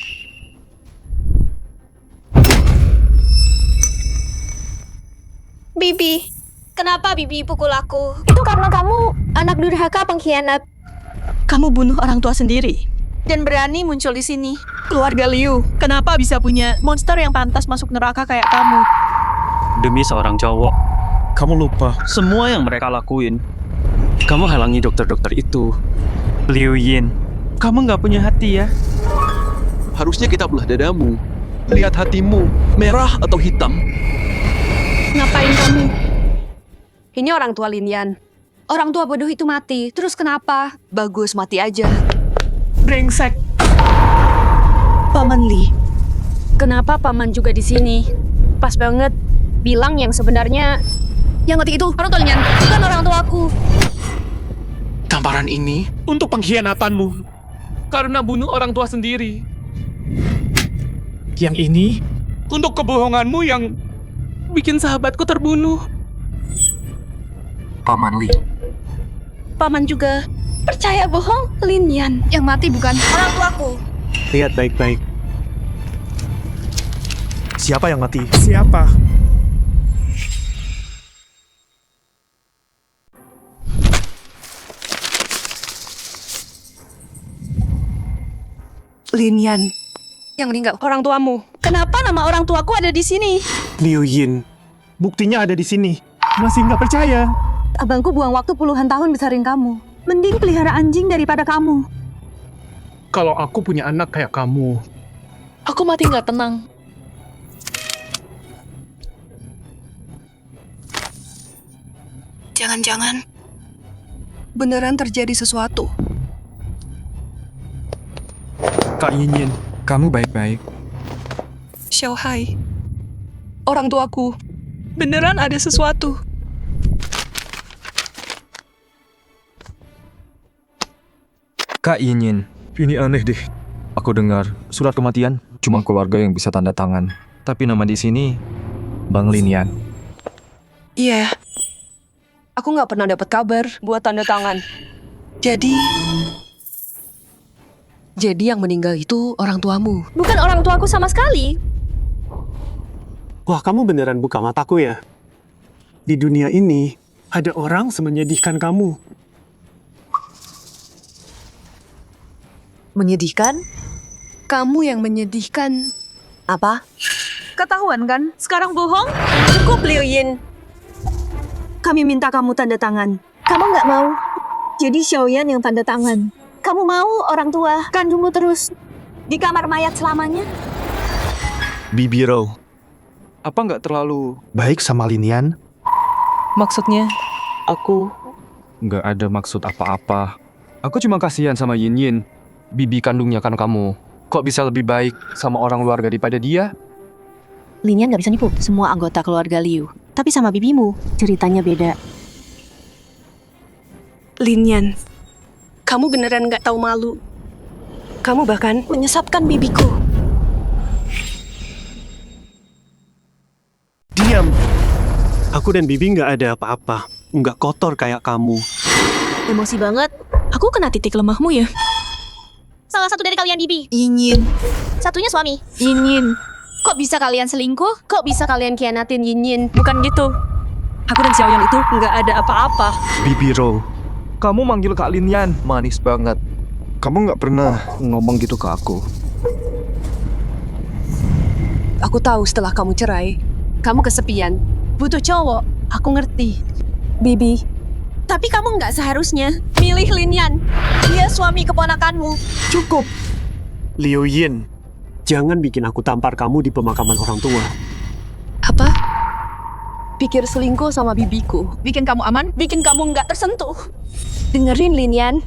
Bibi, kenapa Bibi pukul aku? Itu karena kamu anak durhaka pengkhianat. Kamu bunuh orang tua sendiri dan berani muncul di sini. Keluarga Liu, kenapa bisa punya monster yang pantas masuk neraka kayak kamu? Demi seorang cowok, kamu lupa semua yang mereka lakuin. Kamu halangi dokter-dokter itu. Liu Yin, kamu nggak punya hati ya? Harusnya kita belah dadamu. Lihat hatimu, merah atau hitam. Ngapain kamu? Ini orang tua Linian. Orang tua bodoh itu mati. Terus kenapa? Bagus, mati aja. Brengsek. Paman Li. Kenapa paman juga di sini? Pas banget. Bilang yang sebenarnya yang mati itu orang tua Linian, bukan orang tuaku. Tamparan ini untuk pengkhianatanmu. Karena bunuh orang tua sendiri. Yang ini untuk kebohonganmu yang bikin sahabatku terbunuh. Paman Li. Paman juga percaya bohong. Linian yang mati bukan orang tuaku. Lihat baik-baik. Siapa yang mati? Siapa? Linian yang meninggal orang tuamu. Kenapa nama orang tuaku ada di sini? Liu Yin. Buktinya ada di sini. Masih nggak percaya? Abangku buang waktu puluhan tahun besarin kamu. Mending pelihara anjing daripada kamu. Kalau aku punya anak kayak kamu, Aku mati nggak tenang. Jangan-jangan beneran terjadi sesuatu. Kak Yinyin, kamu baik-baik. Xiaohai, orang tuaku, beneran ada sesuatu. Kak Yinyin, ini aneh deh. Aku dengar surat kematian cuma keluarga yang bisa tanda tangan. Tapi nama di sini Bang Linian. Iya. Aku nggak pernah dapat kabar buat tanda tangan. Jadi yang meninggal itu orang tuamu. Bukan orang tuaku sama sekali. Wah, kamu beneran buka mataku ya? Di dunia ini, ada orang semenyedihkan kamu. Menyedihkan? Kamu yang menyedihkan. Apa? Ketahuan kan? Sekarang bohong? Cukup, Liu Yin. Kami minta kamu tanda tangan. Kamu nggak mau. Jadi Xiaoyan yang tanda tangan. Kamu mau orang tua kandungmu terus di kamar mayat selamanya? Bibi Rao. Apa nggak terlalu Baik sama Linian? Maksudnya? aku nggak ada maksud apa-apa. Aku cuma kasihan sama Yin Yin. Bibi kandungnya kan kamu. Kok bisa lebih baik sama orang luar daripada dia? Linian gak bisa nipu semua anggota keluarga Liu. Tapi sama bibimu, ceritanya beda. Linian, kamu beneran gak tahu malu. Kamu bahkan menyesatkan bibiku. Diam! Aku dan Bibi nggak ada apa-apa. Nggak kotor kayak kamu. Emosi banget. Aku kena titik lemahmu ya. Salah satu dari kalian Bibi. Yinyin. Satunya suami. Yinyin. Kok bisa kalian selingkuh? Kok bisa kalian khianatin Yinyin? Bukan gitu. Aku dan Xiaoyan itu nggak ada apa-apa. Bibi Ro, kamu manggil Kak Linian manis banget. Kamu nggak pernah ngomong gitu ke aku. Aku tahu setelah kamu cerai, kamu kesepian. Butuh cowok. Aku ngerti. Bibi, Tapi kamu nggak seharusnya milih Linian. Dia suami keponakanmu. Cukup! Liu Yin, jangan bikin aku tampar kamu di pemakaman orang tua. apa? Pikir selingkuh sama bibiku Bikin kamu aman, bikin kamu nggak tersentuh. dengerin Linian.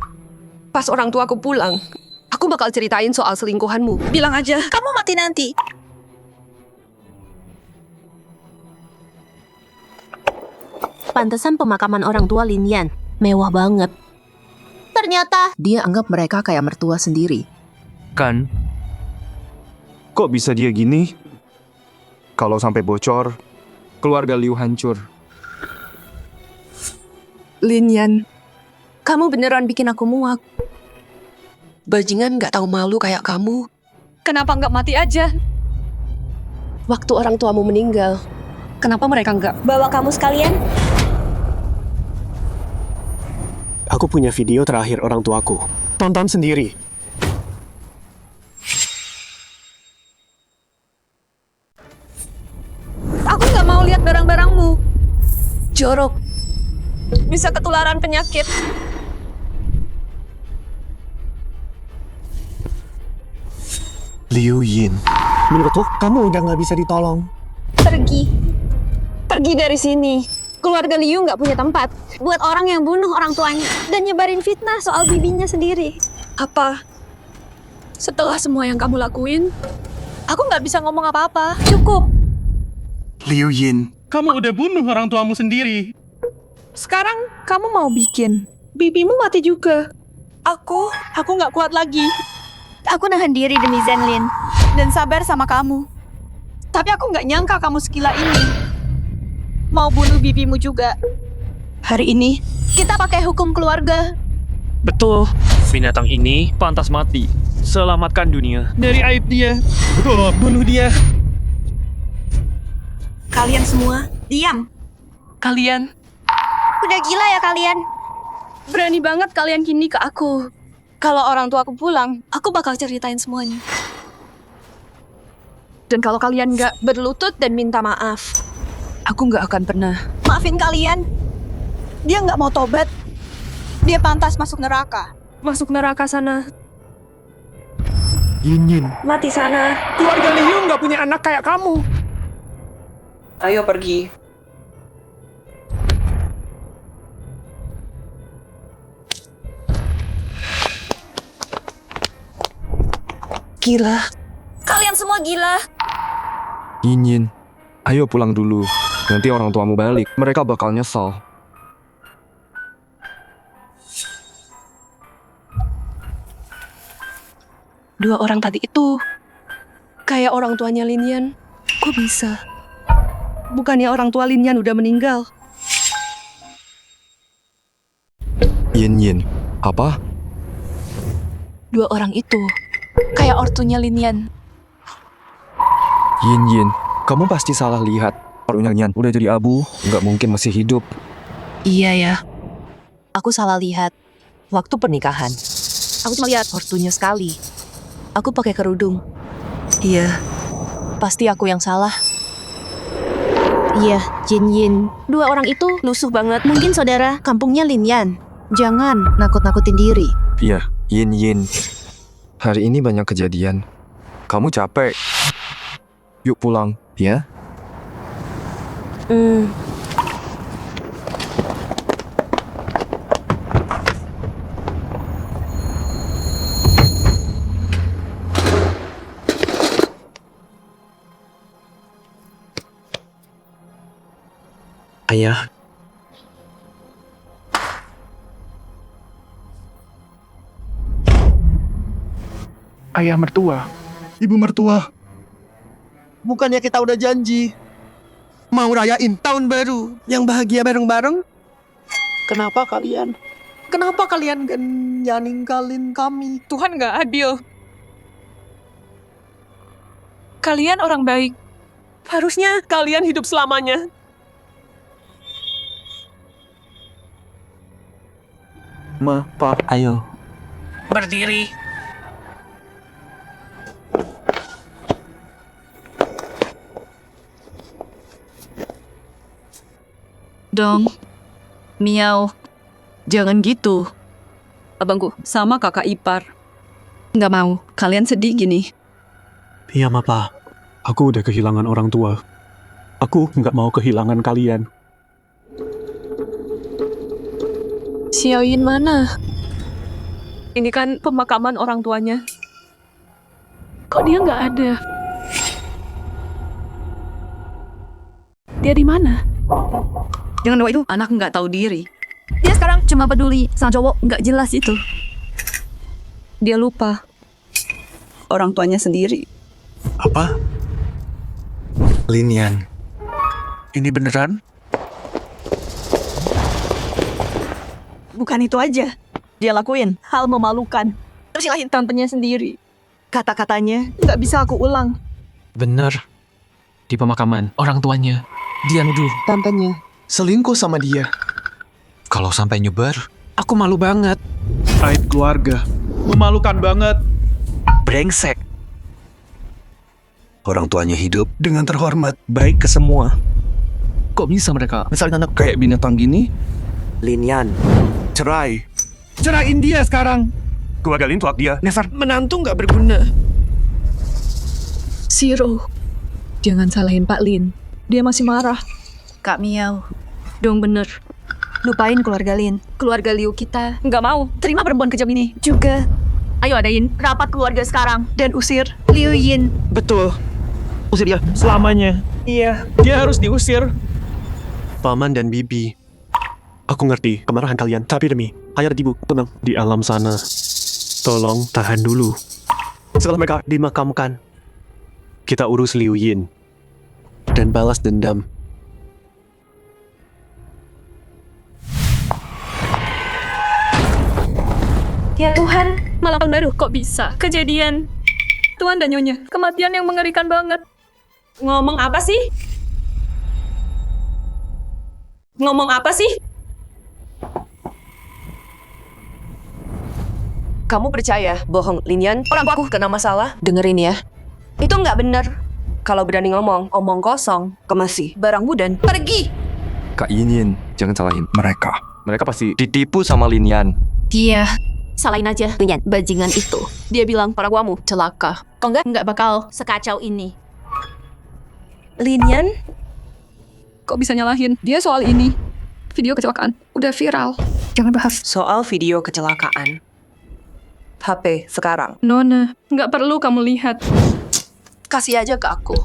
Pas orang tuaku pulang, aku bakal ceritain soal selingkuhanmu. Bilang aja, kamu mati nanti. Pantesan pemakaman orang tua Linian mewah banget. Ternyata dia anggap mereka kayak mertua sendiri. Kan? Kok bisa dia gini? Kalau sampai bocor, keluarga Liu hancur. Linian, kamu beneran bikin aku muak. Bajingan gak tahu malu kayak kamu. Kenapa nggak mati aja? Waktu orang tuamu meninggal, kenapa mereka nggak Bawa kamu sekalian? Aku punya video terakhir orang tuaku. Tonton sendiri. Aku nggak mau lihat barang-barangmu. jorok? Bisa ketularan penyakit. Liu Yin, menurutku kamu udah nggak bisa ditolong. Pergi. Pergi dari sini. Keluarga Liu nggak punya tempat buat orang yang bunuh orang tuanya dan nyebarin fitnah soal bibinya sendiri. Apa? Setelah semua yang kamu lakuin, aku nggak bisa ngomong apa-apa. Cukup. Liu Yin, Kamu udah bunuh orang tuamu sendiri. Sekarang kamu mau bikin bibimu mati juga. Aku nggak kuat lagi. Aku nahan diri demi Zenlin. Dan sabar sama kamu. Tapi aku nggak nyangka kamu segila ini. Mau bunuh bibimu juga. Hari ini, kita pakai hukum keluarga. Betul. Binatang ini pantas mati. Selamatkan dunia dari aib dia. Betul, bunuh dia. Kalian semua, diam. Kalian Udah gila ya kalian? berani banget kalian gini ke aku. Kalau orang tua aku pulang, aku bakal ceritain semuanya. Dan kalau kalian nggak berlutut dan minta maaf, aku nggak akan pernah maafin kalian. Dia nggak mau tobat. Dia pantas masuk neraka. Masuk neraka sana. Yin Yin, Mati sana. Keluarga Liu nggak punya anak kayak kamu. Ayo pergi. Gila. Kalian semua gila. Yin Yin, ayo pulang dulu. Nanti orang tuamu balik, mereka bakal nyesal. Dua orang tadi itu kayak orang tuanya Linian. Kok bisa? Bukannya orang tua Linian udah meninggal? Yin Yin, apa? Dua orang itu kayak ortunya Linian. Yin Yin, kamu pasti salah lihat. Orangnya Linian udah jadi abu, nggak mungkin masih hidup. Iya ya. Aku salah lihat. Waktu pernikahan, aku cuma lihat ortunya sekali. Aku pakai kerudung. Iya. Pasti aku yang salah. Iya, Jin Yin. Dua orang itu lusuh banget. Mungkin saudara kampungnya Linian. Jangan nakut-nakutin diri. Iya, Yin Yin. Hari ini banyak kejadian. Kamu capek. Yuk pulang, ya? Ayah, Ayah mertua. Ibu mertua. Bukannya kita udah janji mau rayain tahun baru yang bahagia bareng-bareng? Kenapa kalian gak ninggalin kami? Tuhan nggak adil. Kalian orang baik. Harusnya kalian hidup selamanya. Ma, Pa, ayo. Berdiri. Dong, Miau, jangan gitu. Abangku sama kakak ipar. Nggak mau, kalian sedih gini. Iya, Mapa. Aku udah kehilangan orang tua. Aku nggak mau kehilangan kalian. Xiaoyin mana? Ini kan pemakaman orang tuanya. Kok dia nggak ada? Dia di mana? Jangan doa itu, anak nggak tahu diri. Dia sekarang cuma peduli sama cowok nggak jelas itu. Dia lupa orang tuanya sendiri. Apa? Linian. Ini beneran? Bukan itu aja. Dia lakuin hal memalukan. Tersilahin tantenya sendiri. Kata-katanya nggak bisa aku ulang. bener. Di pemakaman, orang tuanya. Dia nuduh. Tantenya selingkuh sama dia. Kalau sampai nyebar, Aku malu banget. Aib keluarga. Memalukan banget. brengsek. Orang tuanya hidup dengan terhormat. Baik ke semua. Kok bisa mereka? Misalnya anak kayak binatang gini. Linian. Cerai. Ceraiin dia sekarang. Gua gagalin tuak dia. Never. Menantu nggak berguna. Zero. Jangan salahin Pak Lin. Dia masih marah. Kak Miau. Dong bener. Lupain keluarga Lin. Keluarga Liu kita. Nggak mau. Terima perempuan kejam ini. Juga. Ayo adain rapat keluarga sekarang. Dan usir Liu Yin. Betul. Usir dia selamanya. Iya, dia harus diusir. Paman dan Bibi. Aku ngerti kemarahan kalian, tapi demi ayah dan ibu, tenang. Di alam sana, tolong tahan dulu. Setelah mereka dimakamkan, kita urus Liu Yin dan balas dendam. Ya Tuhan, Malam tahun baru kok bisa kejadian. Tuan dan Nyonya, kematian yang mengerikan banget. Ngomong apa sih? Ngomong apa sih? Kamu percaya bohong Linian? Orang tuaku kena masalah. Dengerin ya. Itu nggak bener. Kalau berani ngomong, omong kosong. Kemasi barangmu dan pergi. Kak Yinyin, jangan salahin mereka. Mereka pasti ditipu sama Linian. Dia. Salahin aja dengan bajingan itu. Dia bilang para guamu celaka. Kok nggak bakal sekacau ini. Linian? Kok bisa nyalahin? Dia soal ini. Video kecelakaan. Udah viral. Jangan bahas. Soal video kecelakaan. HP sekarang. Nona, nggak perlu kamu lihat. Kasih aja ke aku.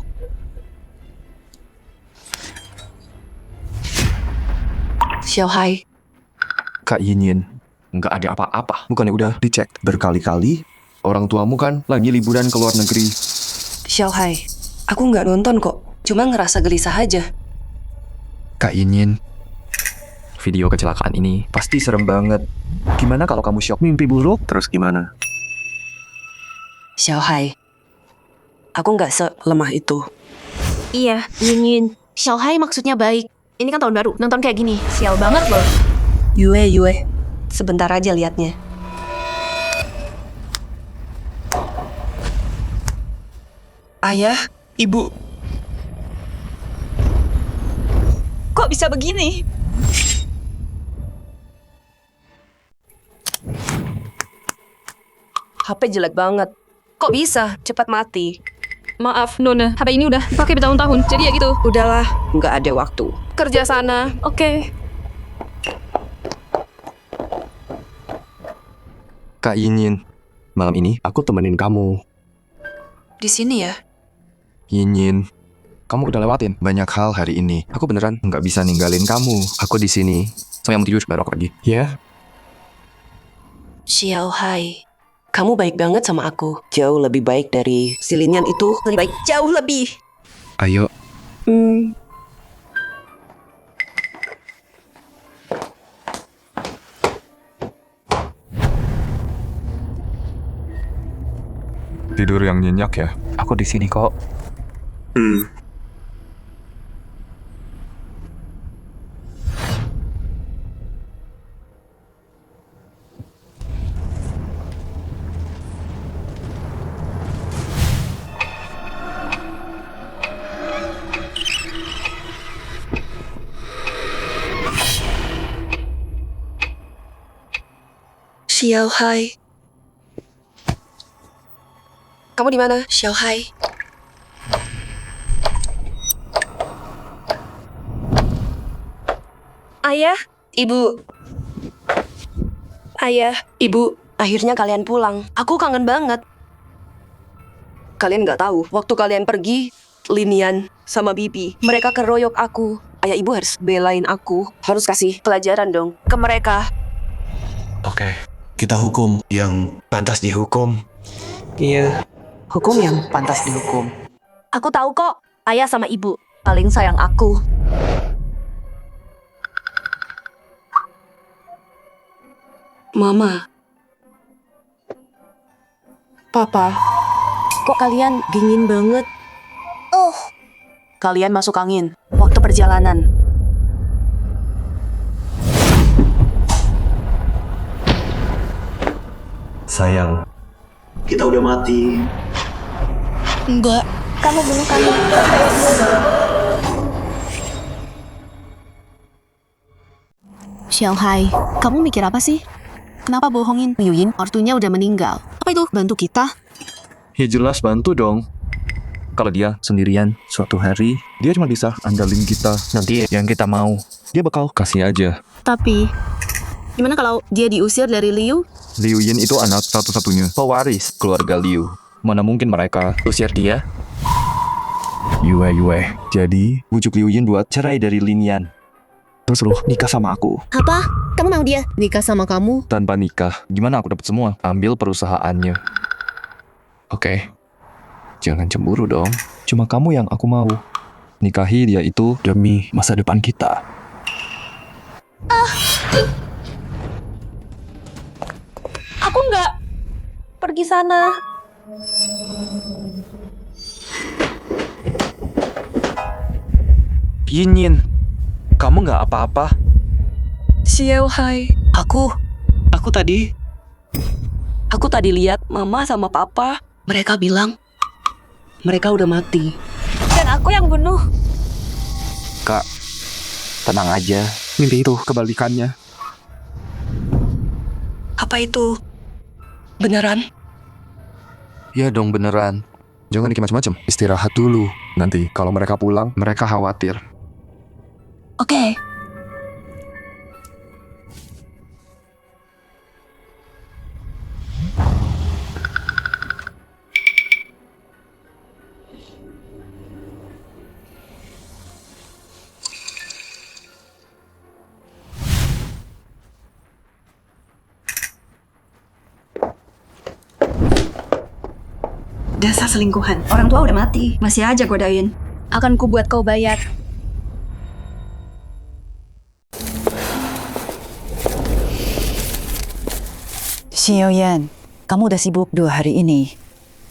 Xiaohai. Kak Yinyin, nggak ada apa-apa. Bukannya udah dicek berkali-kali? Orang tuamu kan lagi liburan ke luar negeri. Xiaohai, aku nggak nonton kok. Cuma ngerasa gelisah aja. Kak Yinyin, video kecelakaan ini pasti serem banget. Gimana kalau kamu shock mimpi buruk? Terus gimana? Xiaohai, aku nggak selemah itu. Iya, Yingin. Xiaohai maksudnya baik. Ini kan tahun baru, nonton kayak gini. Sial banget loh. Yue, sebentar aja liatnya. Ayah, Ibu, Kok bisa begini? HP jelek banget. Kok bisa cepat mati? Maaf, Nona. HP ini udah pakai bertahun-tahun. Jadi ya gitu. Udahlah, nggak ada waktu. Kerja sana. Oke. Kak Yinyin, malam ini aku temenin kamu. Di sini ya? Yinyin, Kamu udah lewatin banyak hal hari ini. Aku beneran nggak bisa ninggalin kamu. Aku di sini. Sampai kamu tidur, baru aku pergi. Ya? Xiao Hai, kamu baik banget sama aku. Jauh lebih baik dari si Lin Yan itu. Lebih baik, jauh lebih. Ayo. Tidur yang nyenyak ya? Aku di sini kok. Xiao Hai. Kamu di mana, Xiao Hai? Ayah, Ibu. Ayah, Ibu, akhirnya kalian pulang. Aku kangen banget. Kalian nggak tahu, waktu kalian pergi, Lin Yan sama Bibi, mereka keroyok aku. Ayah Ibu harus belain aku. Harus kasih pelajaran dong ke mereka. Oke, kita hukum yang pantas dihukum. Iya. Hukum yang pantas dihukum. Aku tahu kok, ayah sama ibu paling sayang aku. Mama. Papa. Kok kalian dingin banget? Oh. Kalian masuk angin waktu perjalanan. Sayang, kita udah mati. Enggak, kamu bunuh kami. Xiao Hai, kamu mikir apa sih? Kenapa bohongin Liu Yin? Ortunya udah meninggal. Apa itu? Bantu kita? Ya jelas bantu dong. Kalau dia sendirian suatu hari, dia cuma bisa andalin kita. Nanti yang kita mau, dia bakal kasih aja. Tapi, gimana kalau dia diusir dari Liu? Liu Yin itu anak satu-satunya pewaris keluarga Liu. Mana mungkin mereka usir dia? Yue. Jadi, bujuk Liu Yin buat cerai dari Lin Yan. Terus lo nikah sama aku. Apa? Kamu mau dia? Nikah sama kamu? Tanpa nikah, gimana aku dapat semua? Ambil perusahaannya. Oke. Jangan cemburu dong. Cuma kamu yang aku mau. Nikahi dia itu demi masa depan kita. Aku nggak pergi sana. Yin, kamu nggak apa-apa? Xiao Hai. Aku tadi lihat mama sama papa. Mereka bilang mereka udah mati. Dan aku yang bunuh. Kak, tenang aja. Mimpi itu kebalikannya. Apa itu? Beneran? Ya dong beneran. Jangan bikin macam-macam. Istirahat dulu. Nanti kalau mereka pulang, mereka khawatir. Oke. Dasar selingkuhan. Orang tua udah mati, masih aja godain. Akan ku buat kau bayar. Xiao Yan, kamu udah sibuk 2 hari ini.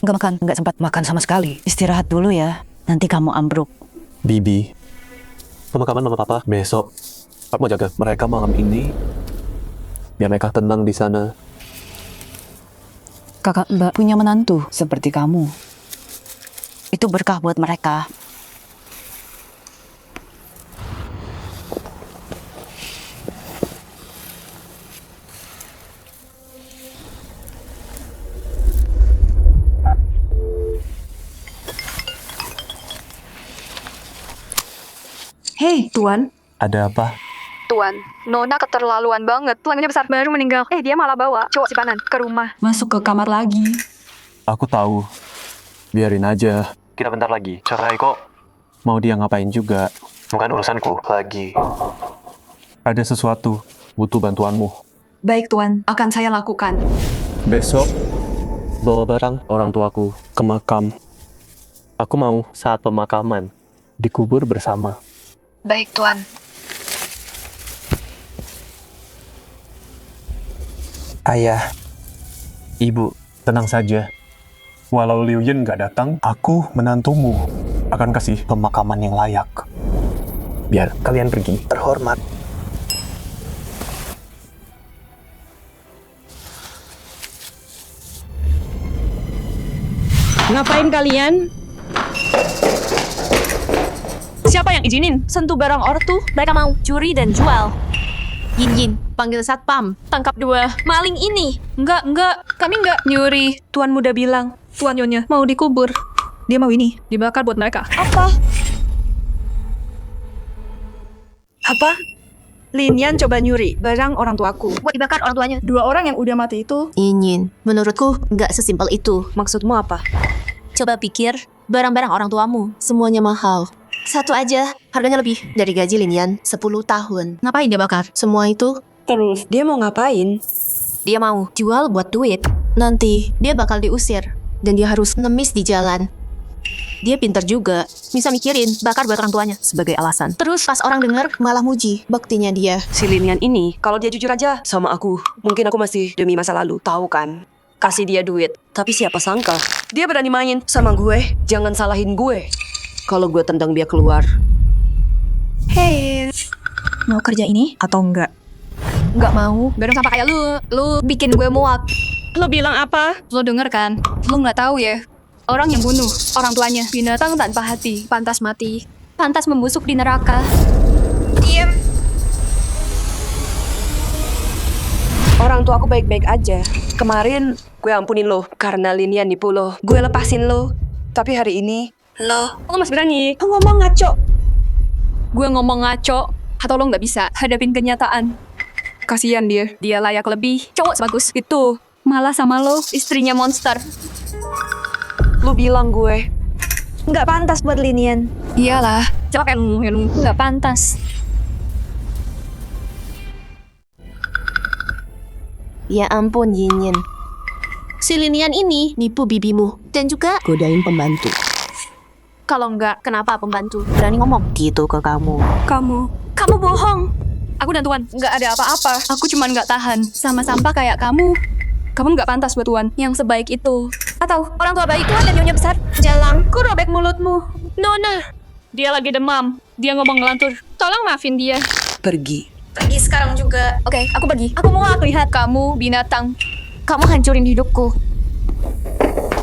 Nggak sempat makan sama sekali. Istirahat dulu ya, nanti kamu ambruk. Bibi, pemakaman mama papa besok. Aku mau jaga mereka malam ini. Biar mereka tenang di sana. Kakak Mbak punya menantu seperti kamu. Itu berkah buat mereka. Hei, Tuan. Ada apa? Tuan, Nona keterlaluan banget. Tulangnya besar baru meninggal. Dia malah bawa cowok simpanan ke rumah. Masuk ke kamar lagi. Aku tahu. Biarin aja. Kita bentar lagi cerai kok. mau dia ngapain juga. Bukan urusanku lagi. Ada sesuatu, butuh bantuanmu. Baik Tuan, akan saya lakukan. Besok, bawa barang orang tuaku ke makam. Aku mau saat pemakaman, dikubur bersama. Baik Tuan. Ayah, Ibu, tenang saja. Walau Liu Yin nggak datang, aku menantumu akan kasih pemakaman yang layak. Biar kalian pergi terhormat. Ngapain kalian? Siapa yang izinin sentuh barang ortu? Mereka mau curi dan jual. Yin Yin, panggil satpam. Tangkap dua maling ini. Enggak, kami enggak nyuri. Tuan muda bilang, Tuan Nyonya mau dikubur. Dia mau ini, dibakar buat mereka. Apa? Apa? Linian coba nyuri barang orang tuaku. Buat dibakar orang tuanya. 2 orang yang udah mati itu. Yin Yin, menurutku nggak sesimpel itu. Maksudmu apa? Coba pikir, barang-barang orang tuamu, semuanya mahal. Satu aja, harganya lebih dari gaji Linian 10 tahun. Ngapain dia bakar? Semua itu, Terus dia mau ngapain? dia mau jual buat duit. Nanti, dia bakal diusir. Dan dia harus ngemis di jalan. Dia pintar juga, bisa mikirin bakar buat orang tuanya sebagai alasan. Terus pas orang denger, malah muji baktinya dia. Si Linian ini, kalau dia jujur aja sama aku, mungkin aku masih demi masa lalu, tahu kan? Kasih dia duit, tapi siapa sangka dia berani main sama gue. Jangan salahin gue kalau gue tendang dia keluar. Hey, mau kerja ini atau enggak? Enggak mau. Bareng sama kayak lu bikin gue muak. Lo bilang apa? Lo denger kan? Lo nggak tahu ya? Orang yang bunuh orang tuanya, binatang tanpa hati, pantas mati, pantas membusuk di neraka. Diam. Orang tua aku baik-baik aja. Kemarin gue ampunin lo karena Linian nipu lo. Gue lepasin lo. Tapi hari ini lo masih berani Ngomong ngaco. Gue ngomong ngaco, atau lo nggak bisa hadapin kenyataan. Kasihan dia. Dia layak lebih. Cowok sebagus itu, malah sama lo, istrinya monster. lo bilang gue Nggak pantas buat Linian. Iyalah, coba kayak lu nggak pantas. Ya ampun Yin Yin. Si Linian ini nipu bibimu dan juga godain pembantu. Kalau enggak, kenapa pembantu berani ngomong gitu ke kamu? Kamu bohong. Aku dan Tuan nggak ada apa-apa. Aku cuma nggak tahan sama sampah kayak kamu. Kamu nggak pantas buat Tuan yang sebaik itu. Atau orang tua baik Tuan dan nyonya besar. Jalangku robek mulutmu. Nona, dia lagi demam. Dia ngomong ngelantur. Tolong maafin dia. pergi. Pergi sekarang juga. Oke, aku pergi. Aku mau lihat kamu binatang. Kamu hancurin hidupku.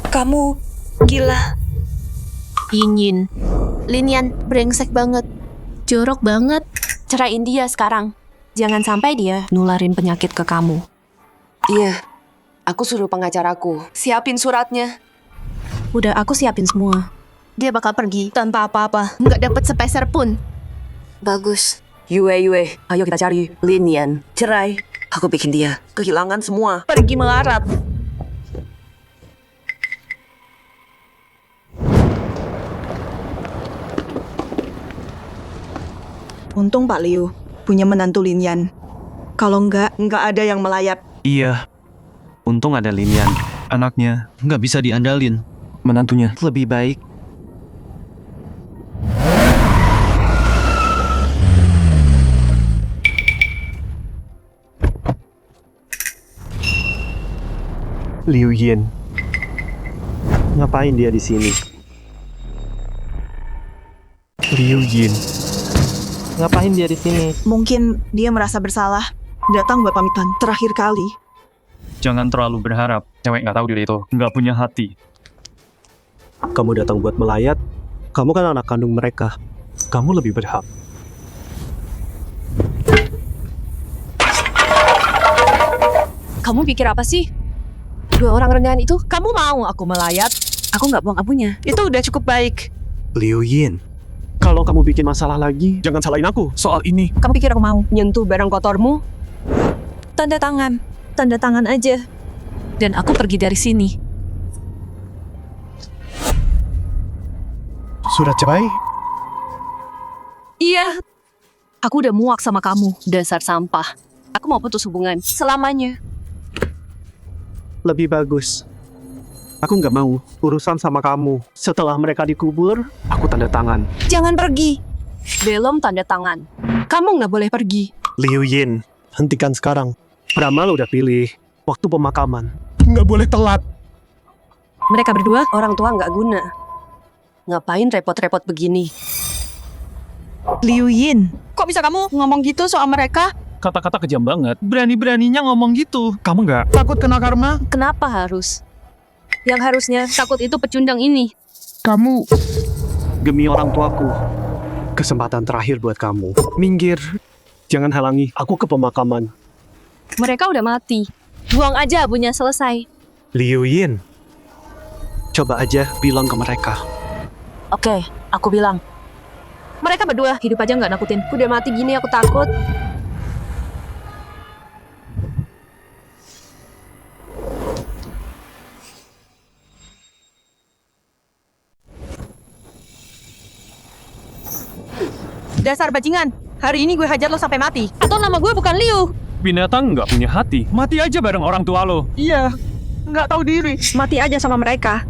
Kamu gila. Yin Yin, Linian brengsek banget, jorok banget. Ceraiin dia sekarang. Jangan sampai dia nularin penyakit ke kamu. Iya, aku suruh pengacaraku siapin suratnya. Udah aku siapin semua. Dia bakal pergi tanpa apa-apa, nggak dapet sepeser pun. Bagus. Yue, ayo kita cari Linian. Cerai. Aku bikin dia kehilangan semua. Pergi melarat. Untung Pak Liu punya menantu Linian. Kalau enggak ada yang melayap. Iya. Untung ada Linian. Anaknya nggak bisa diandalin. Menantunya lebih baik. Liu Yin. Ngapain dia di sini? Liu Yin. Ngapain dia di sini? Mungkin dia merasa bersalah. Datang buat pamitan terakhir kali. Jangan terlalu berharap. Cewek nggak tahu diri itu. Nggak punya hati. Kamu datang buat melayat. Kamu kan anak kandung mereka. Kamu lebih berhak. Kamu pikir apa sih? Dua orang rendahan itu, kamu mau aku melayat? Aku nggak buang abunya. Itu udah cukup baik. Liu Yin. Kalau kamu bikin masalah lagi, jangan salahin aku soal ini. Kamu pikir aku mau? Nyentuh barang kotormu? Tanda tangan aja. Dan aku pergi dari sini. Surat cerai? Iya. Aku udah muak sama kamu, dasar sampah. Aku mau putus hubungan selamanya. Lebih bagus. Aku nggak mau urusan sama kamu. Setelah mereka dikubur, aku tanda tangan. Jangan pergi. Belum tanda tangan. Kamu nggak boleh pergi. Liu Yin, hentikan sekarang. Pramal udah pilih waktu pemakaman. Nggak boleh telat. Mereka berdua orang tua nggak guna. Ngapain repot-repot begini? Liu Yin, kok bisa kamu ngomong gitu soal mereka? Kata-kata kejam banget. Berani-beraninya ngomong gitu. Kamu nggak? Takut kena karma? Kenapa harus? Yang harusnya takut itu pecundang ini. Kamu Demi orang tuaku, kesempatan terakhir buat kamu. Minggir, jangan halangi aku ke pemakaman. Mereka udah mati. Buang aja abunya, selesai. Liu Yin, coba aja bilang ke mereka. Oke, aku bilang. Mereka berdua hidup aja nggak nakutin. Udah mati gini aku takut. Dasar bajingan, hari ini gue hajar lo sampai mati. Atau nama gue bukan Liu. Binatang nggak punya hati. Mati aja bareng orang tua lo. iya, nggak tahu diri. Mati aja sama mereka.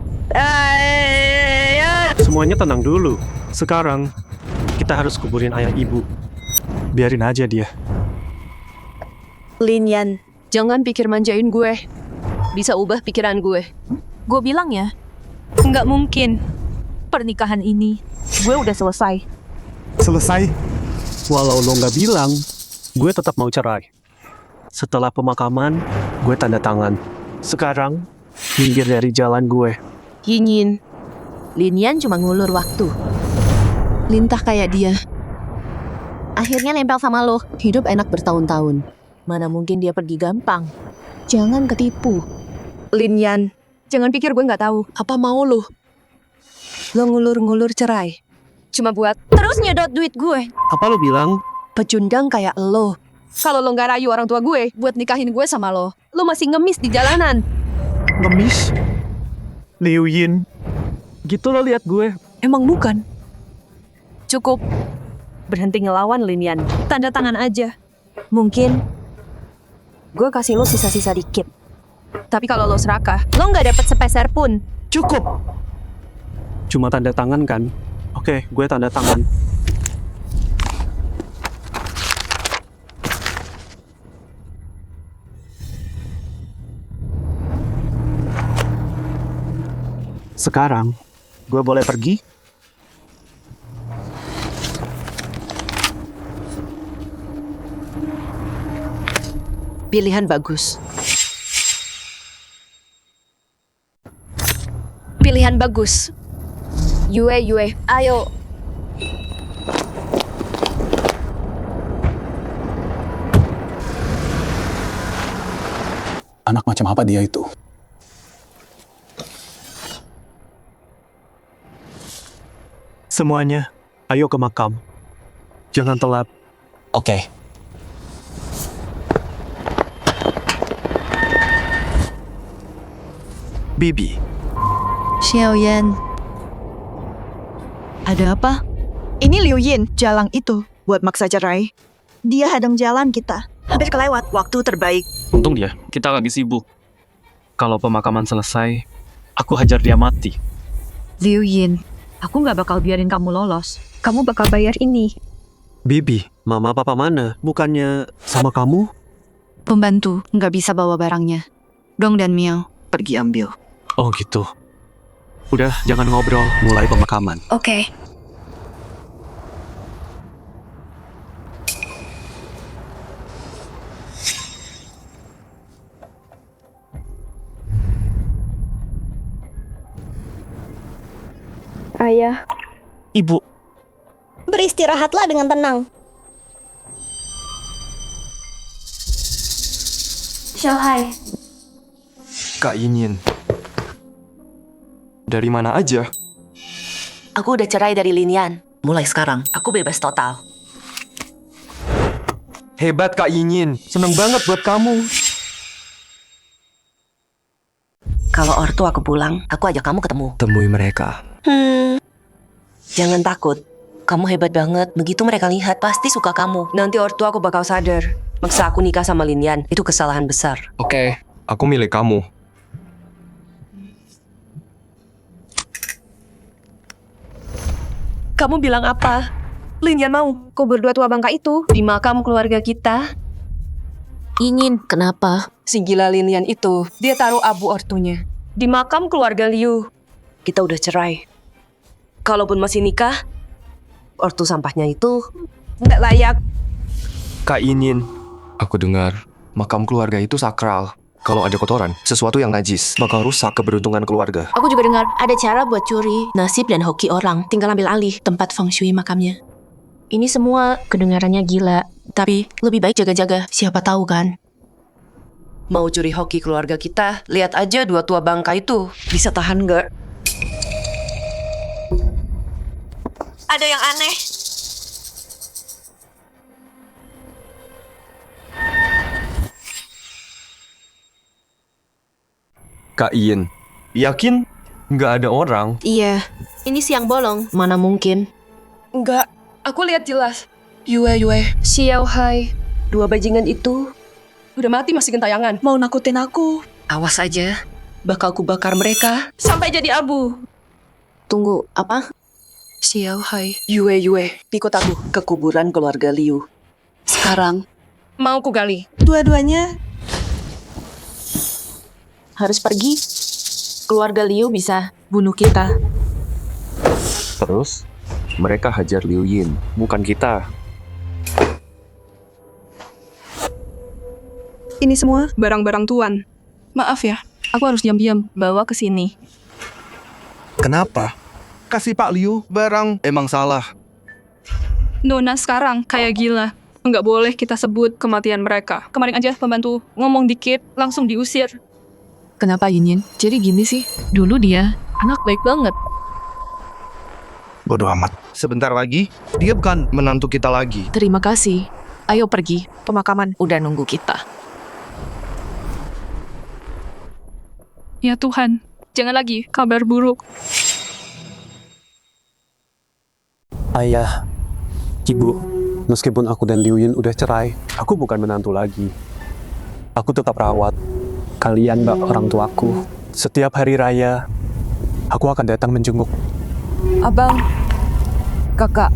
Semuanya tenang dulu. Sekarang, kita harus kuburin ayah ibu. Biarin aja dia. Lin Yan, jangan pikir manjain gue. Bisa ubah pikiran gue. Gue bilang ya, nggak mungkin. Pernikahan ini, gue udah selesai. Selesai. Walau lo nggak bilang, gue tetap mau cerai. Setelah pemakaman, gue tanda tangan. Sekarang, minggir dari jalan gue. Yin, Lin Yan cuma ngulur waktu. Lintah kayak dia. Akhirnya nempel sama lo. Hidup enak bertahun-tahun. Mana mungkin dia pergi gampang. Jangan ketipu. Lin Yan, jangan pikir gue nggak tahu. Apa mau lo? Lo ngulur-ngulur cerai. Cuma buat terus nyedot duit gue. Apa lo bilang? Pecundang kayak lo. Kalau lo nggak rayu orang tua gue buat nikahin gue sama lo masih ngemis di jalanan. Ngemis? Liu Yin, gitu lo lihat gue. Emang bukan? Cukup. Berhenti ngelawan, Lin Yan. Tanda tangan aja. Mungkin gue kasih lo sisa-sisa dikit. Tapi kalau lo serakah, lo nggak dapet sepeser pun. Cukup. Cuma tanda tangan kan? Oke, gue tanda tangan. Sekarang, gue boleh pergi? Pilihan bagus. Pilihan bagus. Yue, ayo. Anak macam apa dia itu? Semuanya, ayo ke makam. Jangan telat. Oke. Bibi, Xiaoyan. Ada apa? Ini Liu Yin, jalang itu buat maksa cerai. Dia hadang jalan kita. Hampir kelewat waktu terbaik. Untung dia, kita lagi sibuk. Kalau pemakaman selesai, aku hajar dia mati. Liu Yin, aku nggak bakal biarin kamu lolos. Kamu bakal bayar ini. Bibi, mama papa mana? Bukannya sama kamu? Pembantu nggak bisa bawa barangnya. Dong dan Miao pergi ambil. Oh gitu. Udah, jangan ngobrol. Mulai pemakaman. Oke. Ayah, Ibu, beristirahatlah dengan tenang. Xiaohai, Kak Yinyin. Dari mana aja? Aku udah cerai dari Lin Yan. Mulai sekarang, aku bebas total. Hebat Kak Yinyin. Seneng banget buat kamu. Kalau ortu aku pulang, aku ajak kamu ketemu. Temui mereka. Jangan takut. Kamu hebat banget. Begitu mereka lihat, pasti suka kamu. Nanti ortu aku bakal sadar. Maksa aku nikah sama Lin Yan, itu kesalahan besar. Oke, aku milih kamu. Kamu bilang apa? Lin Yan mau kubur dua tua bangka itu di makam keluarga kita. Ingin, kenapa? Si gila Lin Yan itu, dia taruh abu ortunya di makam keluarga Liu. Kita udah cerai. Kalaupun masih nikah, ortu sampahnya itu nggak layak. Kak Inin, aku dengar makam keluarga itu sakral. Kalau ada kotoran, sesuatu yang najis, bakal rusak keberuntungan keluarga. Aku juga dengar ada cara buat curi nasib dan hoki orang. Tinggal ambil alih tempat feng shui makamnya. Ini semua kedengarannya gila. Tapi lebih baik jaga-jaga. Siapa tahu kan? Mau curi hoki keluarga kita, lihat aja dua tua bangka itu. Bisa tahan nggak? Ada yang aneh. Kak Iin, yakin nggak ada orang? Iya. Ini siang bolong. Mana mungkin? Enggak, aku lihat jelas. Yue, Xiao Hai. Dua bajingan itu udah mati masih gentayangan. Mau nakutin aku. Awas aja, bakal kubakar mereka sampai jadi abu. Tunggu, apa? Xiao Hai, Yue, di kotaku ke kuburan keluarga Liu. Sekarang mau ku gali. Dua-duanya Harus pergi. Keluarga Liu bisa bunuh kita. Terus, mereka hajar Liu Yin, bukan kita. ini semua barang-barang tuan. Maaf ya, aku harus diam-diam bawa ke sini. Kenapa? Kasih Pak Liu barang emang salah. Nona sekarang kayak gila. Nggak boleh kita sebut kematian mereka. Kemarin aja pembantu ngomong dikit, langsung diusir. Kenapa Yin? Jadi gini sih, dulu dia anak baik banget. Bodoh amat. Sebentar lagi, dia bukan menantu kita lagi. Terima kasih. Ayo pergi, pemakaman udah nunggu kita. Ya Tuhan, jangan lagi kabar buruk. Ayah, Ibu, meskipun aku dan Liu Yin udah cerai, aku bukan menantu lagi. Aku tetap rawat kalian, mbak orang tuaku. Setiap hari raya, aku akan datang menjenguk. Abang, kakak,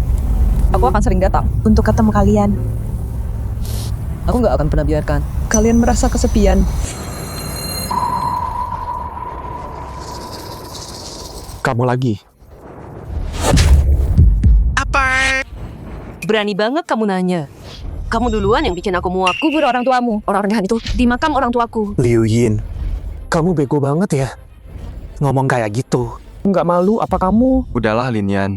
aku akan sering datang untuk ketemu kalian. Aku nggak akan pernah biarkan kalian merasa kesepian. Kamu lagi. Berani banget kamu nanya. Kamu duluan yang bikin aku muak. Kubur orang tuamu. Orang-orang jahat itu di makam orang tuaku. Liu Yin, kamu bego banget ya. Ngomong kayak gitu. Nggak malu apa kamu? Udahlah Lin Yan.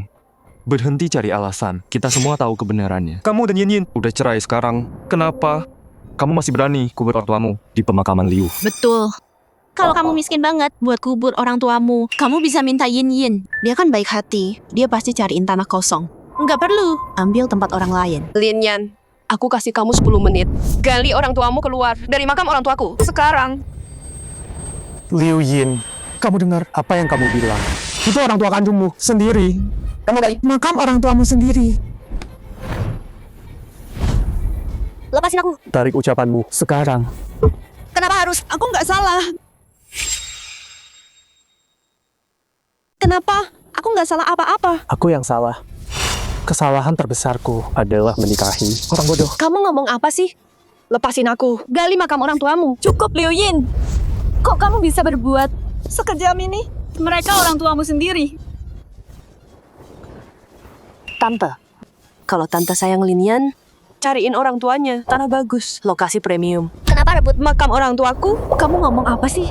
Berhenti cari alasan. Kita semua tahu kebenarannya. Kamu dan Yin Yin udah cerai sekarang. Kenapa? Kamu masih berani kubur orang tuamu di pemakaman Liu. Betul. Kalau kamu miskin banget buat kubur orang tuamu, kamu bisa minta Yin Yin. Dia kan baik hati. Dia pasti cariin tanah kosong. Nggak perlu ambil tempat orang lain. Lin Yan, aku kasih kamu 10 menit. Gali orang tuamu keluar dari makam orang tuaku. Sekarang. Liu Yin, kamu dengar apa yang kamu bilang? Itu orang tua kandungmu sendiri. Kamu gali Makam orang tuamu sendiri. Lepasin aku. Tarik ucapanmu sekarang. Kenapa harus? Aku nggak salah. Kenapa? Aku nggak salah apa-apa. Aku yang salah. Kesalahan terbesarku adalah menikahi orang bodoh. Kamu ngomong apa sih? Lepasin aku. Gali makam orang tuamu. Cukup, Liu Yin. Kok kamu bisa berbuat sekejam ini? Mereka orang tuamu sendiri. Tante. Kalau tante sayang Lin Yan, cariin orang tuanya. Tanah bagus, lokasi premium. Kenapa rebut Makam orang tuaku? Kamu ngomong apa sih?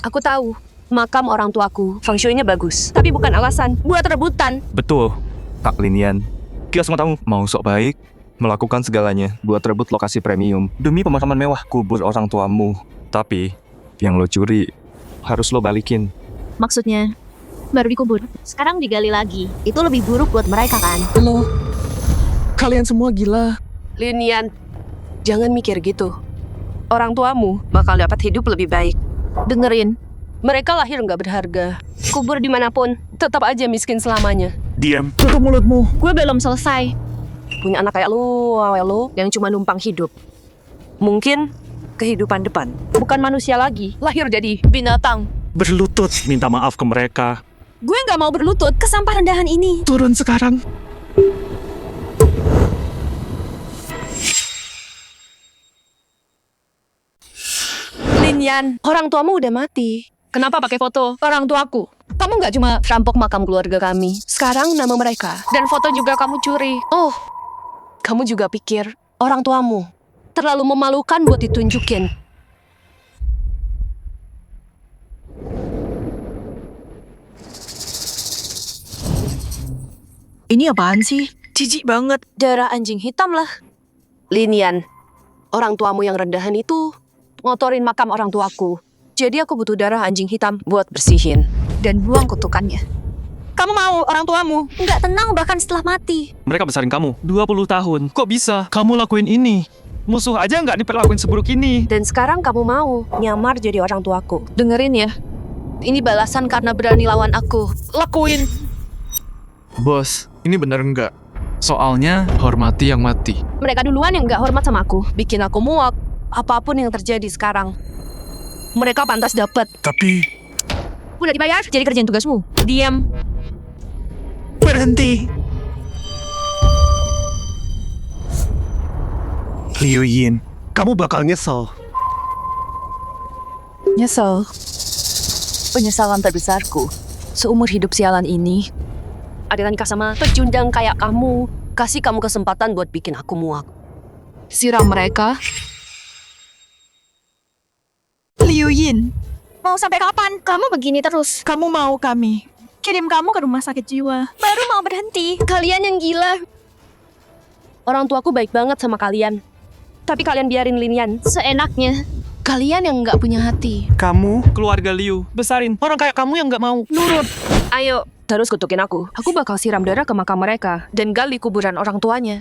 Aku tahu. Makam orang tuaku, feng shui-nya bagus. Tapi bukan alasan buat rebutan. Betul, Kak Lin Yan. Kita semua tahu mau sok baik, melakukan segalanya buat rebut lokasi premium demi pemakaman mewah kubur orang tuamu. Tapi yang lo curi harus lo balikin. Maksudnya, baru dikubur. Sekarang digali lagi. Itu lebih buruk buat mereka kan? Lo, kalian semua gila. Lin Yan, jangan mikir gitu. Orang tuamu bakal dapat hidup lebih baik. Dengerin. Mereka lahir nggak berharga. Kubur dimanapun, tetap aja miskin selamanya. Diam. Tutup mulutmu. Gue belum selesai. Punya anak kayak lu, yang cuma numpang hidup. Mungkin kehidupan depan. Bukan manusia lagi, lahir jadi binatang. Berlutut minta maaf ke mereka. Gue nggak mau berlutut ke sampah rendahan ini. Turun sekarang. Lin Yan, orang tuamu udah mati. Kenapa pakai foto orang tuaku? Kamu nggak cuma rampok makam keluarga kami. Sekarang nama mereka. Dan foto juga kamu curi. Oh, kamu juga pikir orang tuamu terlalu memalukan buat ditunjukin. Ini apaan sih? Jijik banget. Darah anjing hitam lah. Lin Yan, orang tuamu yang rendahan itu ngotorin makam orang tuaku. Jadi aku butuh darah anjing hitam buat bersihin. Dan buang kutukannya. Kamu mau orang tuamu? Nggak tenang bahkan setelah mati. Mereka besarin kamu 20 tahun. Kok bisa kamu lakuin ini? Musuh aja nggak diperlakuin seburuk ini. Dan sekarang kamu mau nyamar jadi orang tuaku. Dengerin ya. Ini balasan karena berani lawan aku. Lakuin. Bos, ini bener nggak? Soalnya hormati yang mati. Mereka duluan yang nggak hormat sama aku. Bikin aku muak. Apapun yang terjadi sekarang, mereka pantas dapat. Tapi Udah dibayar, jadi kerjain tugasmu. Diam. Berhenti. Liu Yin, kamu bakal nyesel. Nyesel. Penyesalan terbesarku seumur hidup sialan ini. Ada nikah sama pecundang kayak kamu. Kasih kamu kesempatan buat bikin aku muak. Siram mereka. Liu Yin, Mau sampai kapan? Kamu begini terus. Kamu mau kami Kirim kamu ke rumah sakit jiwa. Baru mau berhenti. Kalian yang gila. Orang tuaku baik banget sama kalian. Tapi kalian biarin Lin Yan Seenaknya. Kalian yang nggak punya hati. Kamu Keluarga Liu besarin orang kayak kamu yang nggak mau nurut. Ayo, terus kutukin aku. Aku bakal siram darah ke makam mereka dan gali kuburan orang tuanya.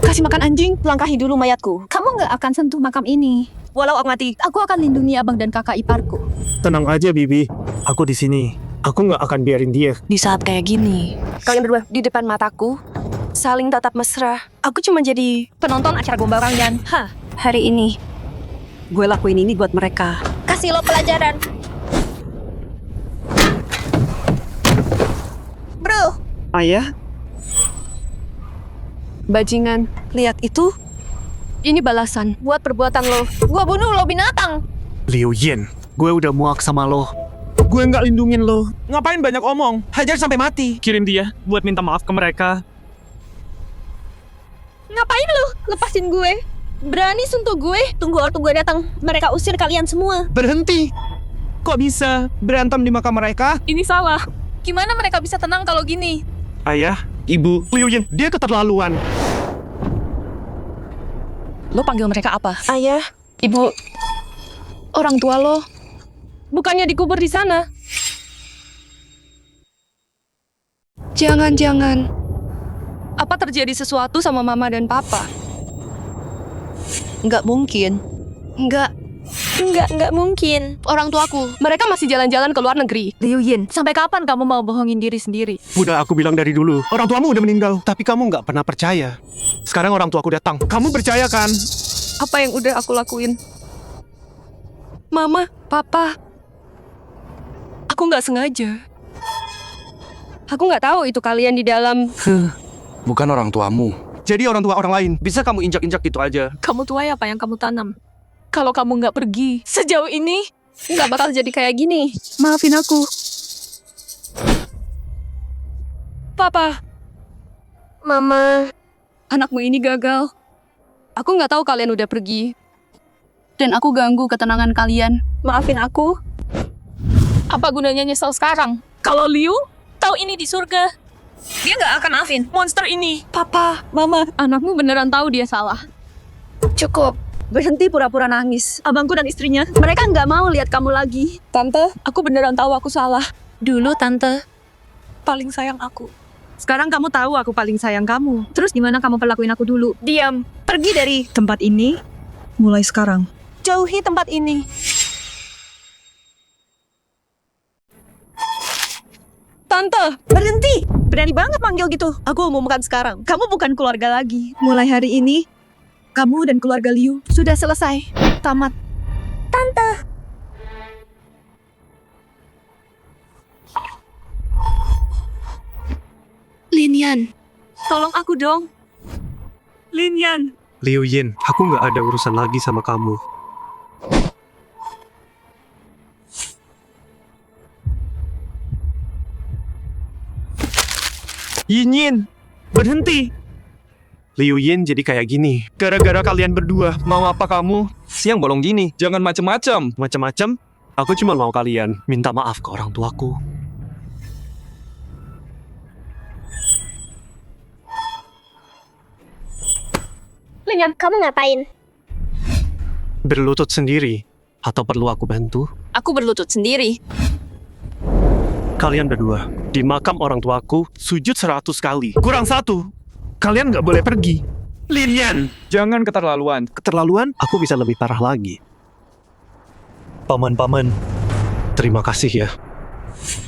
Kasih makan anjing. Langkahi dulu mayatku. Kamu nggak akan sentuh makam ini. Walau aku mati, Aku akan lindungi abang dan kakak iparku. tenang aja, Bibi. Aku di sini. Aku nggak akan biarin dia. di saat kayak gini, kalian berdua di depan mataku saling tatap mesra. Aku cuma jadi penonton acara gombal kalian. Hari ini gue lakuin ini buat mereka. Kasih lo pelajaran. Bro, Ayah, Bajingan, lihat itu. Ini balasan buat perbuatan lo. gua bunuh lo binatang. Liu Yin, gue udah muak sama lo. Gue nggak lindungin lo. Ngapain banyak omong? Hajar sampai mati. kirim dia buat minta maaf ke mereka. Ngapain lo? Lepasin gue. Berani sentuh gue. Tunggu ortu gue datang. Mereka usir kalian semua. Berhenti. Kok bisa berantem di makam mereka? Ini salah. Gimana mereka bisa tenang kalau gini? Ayah, Ibu, Liu Yin, dia keterlaluan. Lo panggil mereka apa? Ayah, Ibu. Orang tua lo. bukannya dikubur di sana. Jangan-jangan apa terjadi sesuatu sama mama dan papa? Nggak mungkin. Nggak mungkin. Orang tuaku, mereka masih jalan-jalan ke luar negeri. Liu Yin, sampai kapan kamu mau bohongin diri sendiri? Udah aku bilang dari dulu, orang tuamu udah meninggal. Tapi kamu nggak pernah percaya. Sekarang orang tuaku datang. Kamu percaya kan? Apa yang udah aku lakuin? Mama, papa. Aku nggak sengaja. Aku nggak tahu itu kalian di dalam. Bukan orang tuamu. Jadi orang tua orang lain. Bisa kamu injak-injak gitu aja. Kamu tuai apa yang kamu tanam. Kalau kamu nggak pergi sejauh ini, Nggak bakal jadi kayak gini. Maafin aku. Papa. Mama. Anakmu ini gagal. Aku nggak tahu kalian udah pergi. Dan aku ganggu ketenangan kalian. Maafin aku. apa gunanya nyesel sekarang? Kalau Liu tahu ini di surga, dia nggak akan maafin monster ini. Papa. Mama, anakmu beneran tahu dia salah. Cukup. Berhenti pura-pura nangis. Abangku dan istrinya. Mereka nggak mau lihat kamu lagi. Tante, aku beneran tahu aku salah. Dulu Tante Paling sayang aku. Sekarang kamu tahu aku paling sayang kamu. Terus gimana kamu perlakuin aku dulu? Diam. Pergi dari Tempat ini, mulai sekarang. jauhi tempat ini. Tante, berhenti. Berani banget manggil gitu. Aku umumkan sekarang, kamu bukan keluarga lagi. Mulai hari ini, kamu dan keluarga Liu sudah selesai. Tamat. Tante. Linian, tolong aku dong. Linian. Liu Yin, aku nggak ada urusan lagi sama kamu. Yin, berhenti. Liu Yin jadi kayak gini. Gara-gara kalian berdua. Mau apa kamu? Siang bolong gini, jangan macem-macem. Macam-macam. Aku cuma mau kalian minta maaf ke orang tuaku. Linian, kamu ngapain? Berlutut sendiri. Atau perlu aku bantu? Aku berlutut sendiri. Kalian berdua, di makam orang tuaku, sujud 100 kali. Kurang 1. Kalian nggak boleh pergi. Linian! Jangan keterlaluan. Keterlaluan, aku bisa lebih parah lagi. Paman-paman, terima kasih ya.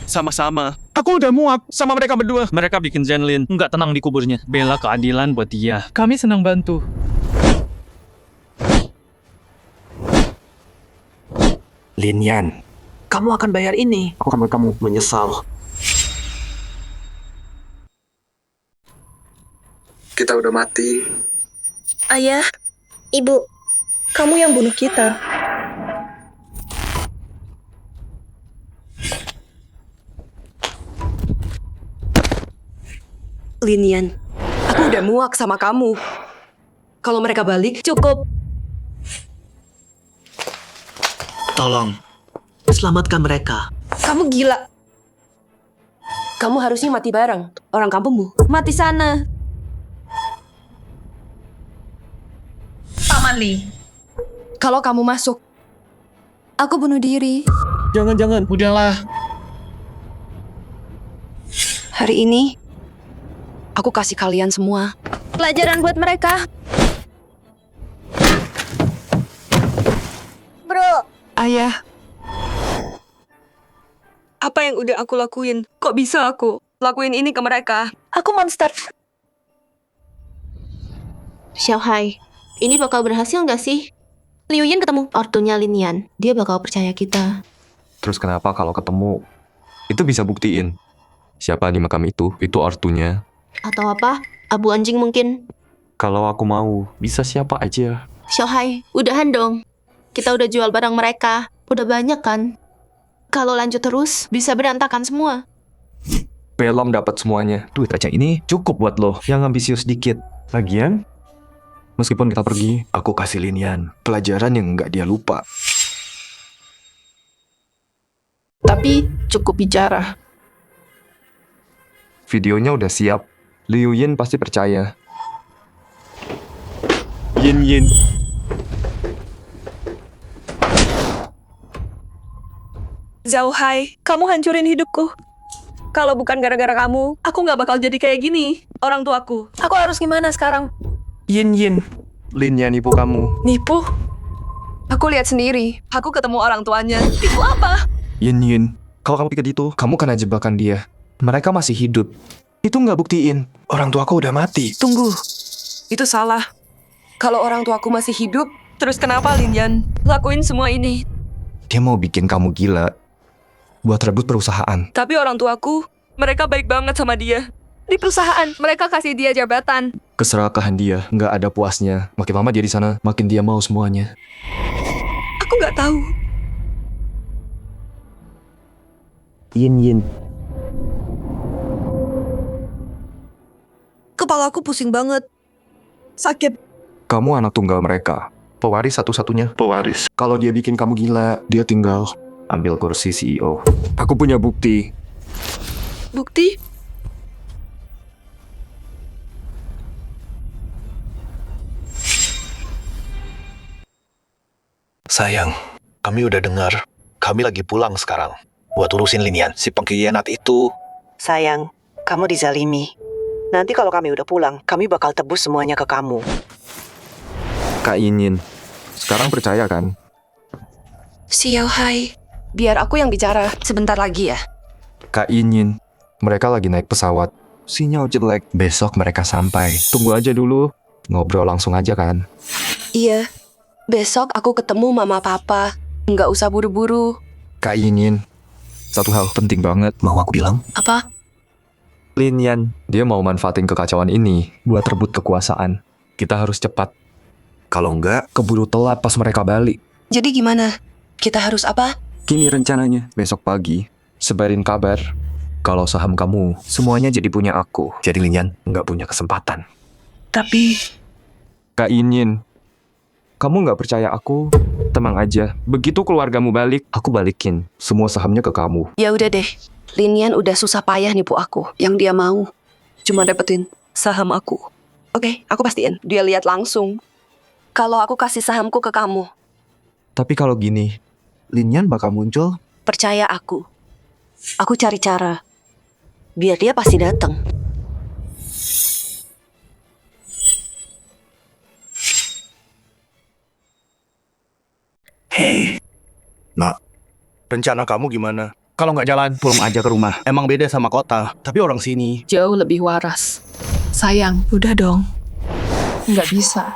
Sama-sama. Aku udah muak sama mereka berdua. Mereka bikin Zenlin nggak tenang di kuburnya. Bela keadilan buat dia. Kami senang bantu. Linian, kamu akan bayar ini. Aku akan buat kamu menyesal. Kita udah mati. Ayah, Ibu, kamu yang bunuh kita. Linian, aku udah muak sama kamu. Kalau mereka balik, cukup. Tolong, selamatkan mereka. Kamu gila. Kamu harusnya mati bareng orang kampungmu. Mati sana. Paman Li. Kalau kamu masuk, aku bunuh diri. Jangan-jangan. Udahlah. Hari ini, aku kasih kalian semua pelajaran buat mereka. Bro, Ayah. Apa yang udah aku lakuin? Kok bisa aku lakuin ini ke mereka? Aku monster. Xiaohai, ini bakal berhasil nggak sih? Liu Yin ketemu ortunya Linian. Dia bakal percaya kita. Terus kenapa kalau ketemu, itu bisa buktiin siapa di makam itu ortunya. Atau apa? Abu anjing mungkin. Kalau aku mau, bisa siapa aja. Xiaohai, udahan dong. Kita udah jual barang mereka. Udah banyak kan? Kalau lanjut terus, bisa berantakan semua. Belum dapat semuanya. Duit aja ini cukup buat lo. Yang ambisius dikit. Lagian, meskipun kita pergi, aku kasih Linian pelajaran yang nggak dia lupa. Tapi cukup bicara. Videonya udah siap. Liu Yin pasti percaya. Yin. Xiaohai, kamu hancurin hidupku. Kalau bukan gara-gara kamu, aku nggak bakal jadi kayak gini. Orang tuaku. Aku harus gimana sekarang? Yin. Linian ibu kamu. nipu. Aku lihat sendiri. Aku ketemu orang tuanya. Tipu apa? Yin. Kalau kamu pikir itu, kamu kena jebakan dia. Mereka masih hidup. Itu nggak buktiin orang tuaku udah mati. Tunggu. Itu salah. Kalau orang tuaku masih hidup, terus kenapa Linian lakuin semua ini? Dia mau bikin kamu gila buat rebut perusahaan. Tapi orang tuaku, mereka baik banget sama dia. Di perusahaan, mereka kasih dia jabatan. Keserakahan dia nggak ada puasnya. Makin lama dia di sana, makin dia mau semuanya. Aku nggak tahu. Yin. Kepalaku pusing banget. Sakit. Kamu anak tunggal mereka. Pewaris satu-satunya. Pewaris. Kalau dia bikin kamu gila, dia tinggal ambil kursi CEO. Aku punya bukti. Bukti? Sayang, kami udah dengar. Kami lagi pulang sekarang. Buat urusin Linian, si pengkhianat itu. Sayang, kamu dizalimi. Nanti kalau kami udah pulang, kami bakal tebus semuanya ke kamu. Kak Yin, sekarang percaya kan? Xiaohai, biar aku yang bicara sebentar lagi ya. Kak Yin, Mereka lagi naik pesawat. Sinyal jelek. Besok mereka sampai. Tunggu aja dulu. Ngobrol langsung aja kan? Iya, besok aku ketemu mama papa. Nggak usah buru-buru. Kak Yinyin, satu hal penting banget mau aku bilang. Apa? Lin Yan, dia mau manfaatin kekacauan ini buat rebut kekuasaan. Kita harus cepat. Kalau enggak, keburu telat pas mereka balik. Jadi gimana? Kita harus apa? Gini rencananya, besok pagi, sebarin kabar kalau saham kamu semuanya jadi punya aku. Jadi Lin Yan nggak punya kesempatan. Tapi... Kak Yinyin, kamu nggak percaya aku? Tenang aja, begitu keluargamu balik, aku balikin semua sahamnya ke kamu. Ya udah deh, Linian udah susah payah nipu aku. Yang dia mau cuma dapetin saham aku. Oke, aku pastiin dia lihat langsung kalau aku kasih sahamku ke kamu. Tapi kalau gini, Lin Yan bakal muncul. Percaya aku cari cara biar dia pasti datang. Hei, nak, rencana kamu gimana? Kalau nggak jalan, pulang aja ke rumah. Emang beda sama kota, tapi orang sini. Jauh lebih waras. Sayang, udah dong. Nggak bisa.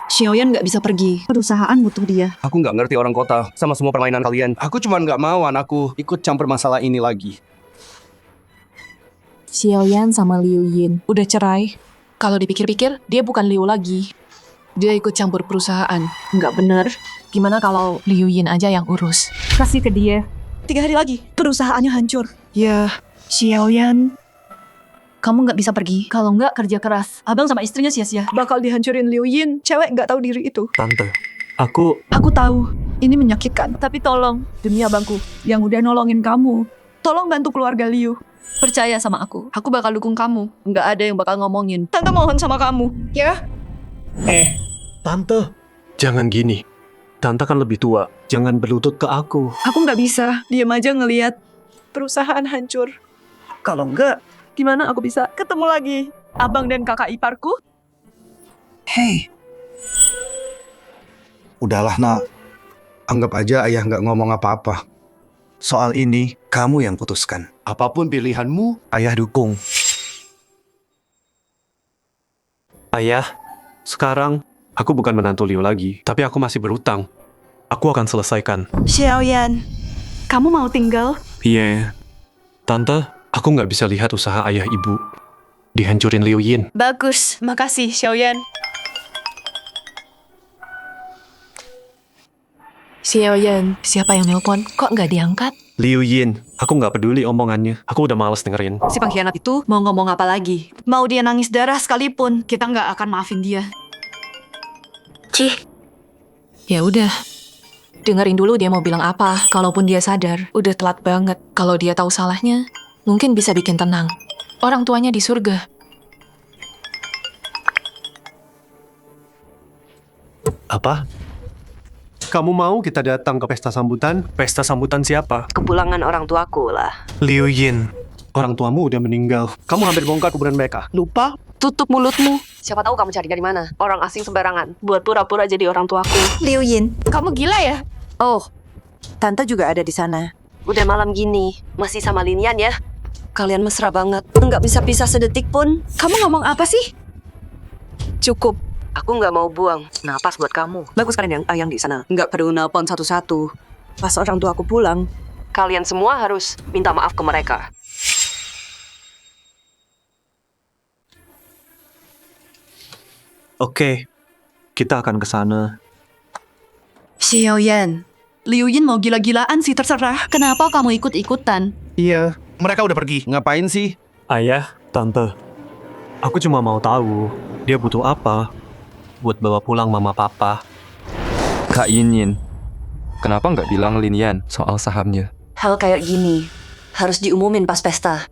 Xiaoyan nggak bisa pergi. Perusahaan butuh dia. Aku nggak ngerti orang kota sama semua permainan kalian. Aku cuma nggak mau anakku ikut campur masalah ini lagi. Xiaoyan sama Liu Yin udah cerai. Kalau dipikir-pikir, dia bukan Liu lagi. Dia ikut campur perusahaan. Nggak bener. Gimana kalau Liu Yin aja yang urus? Kasih ke dia. 3 hari lagi, perusahaannya hancur. Ya, Xiaoyan. Kamu nggak bisa pergi. Kalau nggak kerja keras. Abang sama istrinya sia-sia. Bakal dihancurin Liu Yin. Cewek nggak tahu diri itu. Tante, aku tahu. Ini menyakitkan. Tapi tolong, demi abangku yang udah nolongin kamu. Tolong bantu keluarga Liu. Percaya sama aku. Aku bakal dukung kamu. Nggak ada yang bakal ngomongin. Tante mohon sama kamu. Ya? Tante, jangan gini. Tante kan lebih tua. Jangan berlutut ke aku. Aku nggak bisa. Diam aja ngelihat perusahaan hancur. Kalau nggak, gimana aku bisa ketemu lagi abang dan kakak iparku? Hei, udahlah nak. Anggap aja ayah nggak ngomong apa-apa. Soal ini, kamu yang putuskan. Apapun pilihanmu, ayah dukung. Ayah, sekarang aku bukan menantu Liu lagi, tapi aku masih berutang. Aku akan selesaikan. Xiaoyan, kamu mau tinggal? Iya. Tante, aku nggak bisa lihat usaha ayah ibu dihancurin Liu Yin. Bagus, makasih Xiaoyan. Xiaoyan, siapa yang nelpon? Kok nggak diangkat? Liu Yin, aku nggak peduli omongannya. Aku udah males dengerin. Si pengkhianat itu mau ngomong apa lagi? Mau dia nangis darah sekalipun, kita nggak akan maafin dia. Cih. Ya udah. Dengerin dulu dia mau bilang apa. Kalaupun dia sadar, udah telat banget. Kalau dia tahu salahnya, mungkin bisa bikin tenang. Orang tuanya di surga. Apa? Kamu mau kita datang ke pesta sambutan? Pesta sambutan siapa? Kepulangan orang tuaku lah. Liu Yin. Orang tuamu udah meninggal. Kamu hampir bongkar kuburan mereka. Lupa? Tutup mulutmu. Siapa tahu kamu cari dari mana? Orang asing sembarangan. Buat pura-pura jadi orang tuaku. Liu Yin, Kamu gila ya? Oh, Tante juga ada di sana. udah malam gini. Masih sama Linian ya? Kalian mesra banget. Nggak bisa pisah sedetik pun. Kamu ngomong apa sih? Cukup. Aku nggak mau buang napas buat kamu. Bagus kalian yang di sana. Nggak perlu nelpon satu-satu. Pas orang tua aku pulang, kalian semua harus minta maaf ke mereka. Oke, kita akan ke sana. Xiaoyan, Liu Yin mau gila-gilaan sih, terserah. Kenapa kamu ikut-ikutan? Iya, mereka udah pergi. Ngapain sih? Ayah, Tante, aku cuma mau tahu dia butuh apa buat bawa pulang mama papa. Kak Yinyin, kenapa nggak bilang Lin Yan soal sahamnya? Hal kayak gini harus diumumin pas pesta.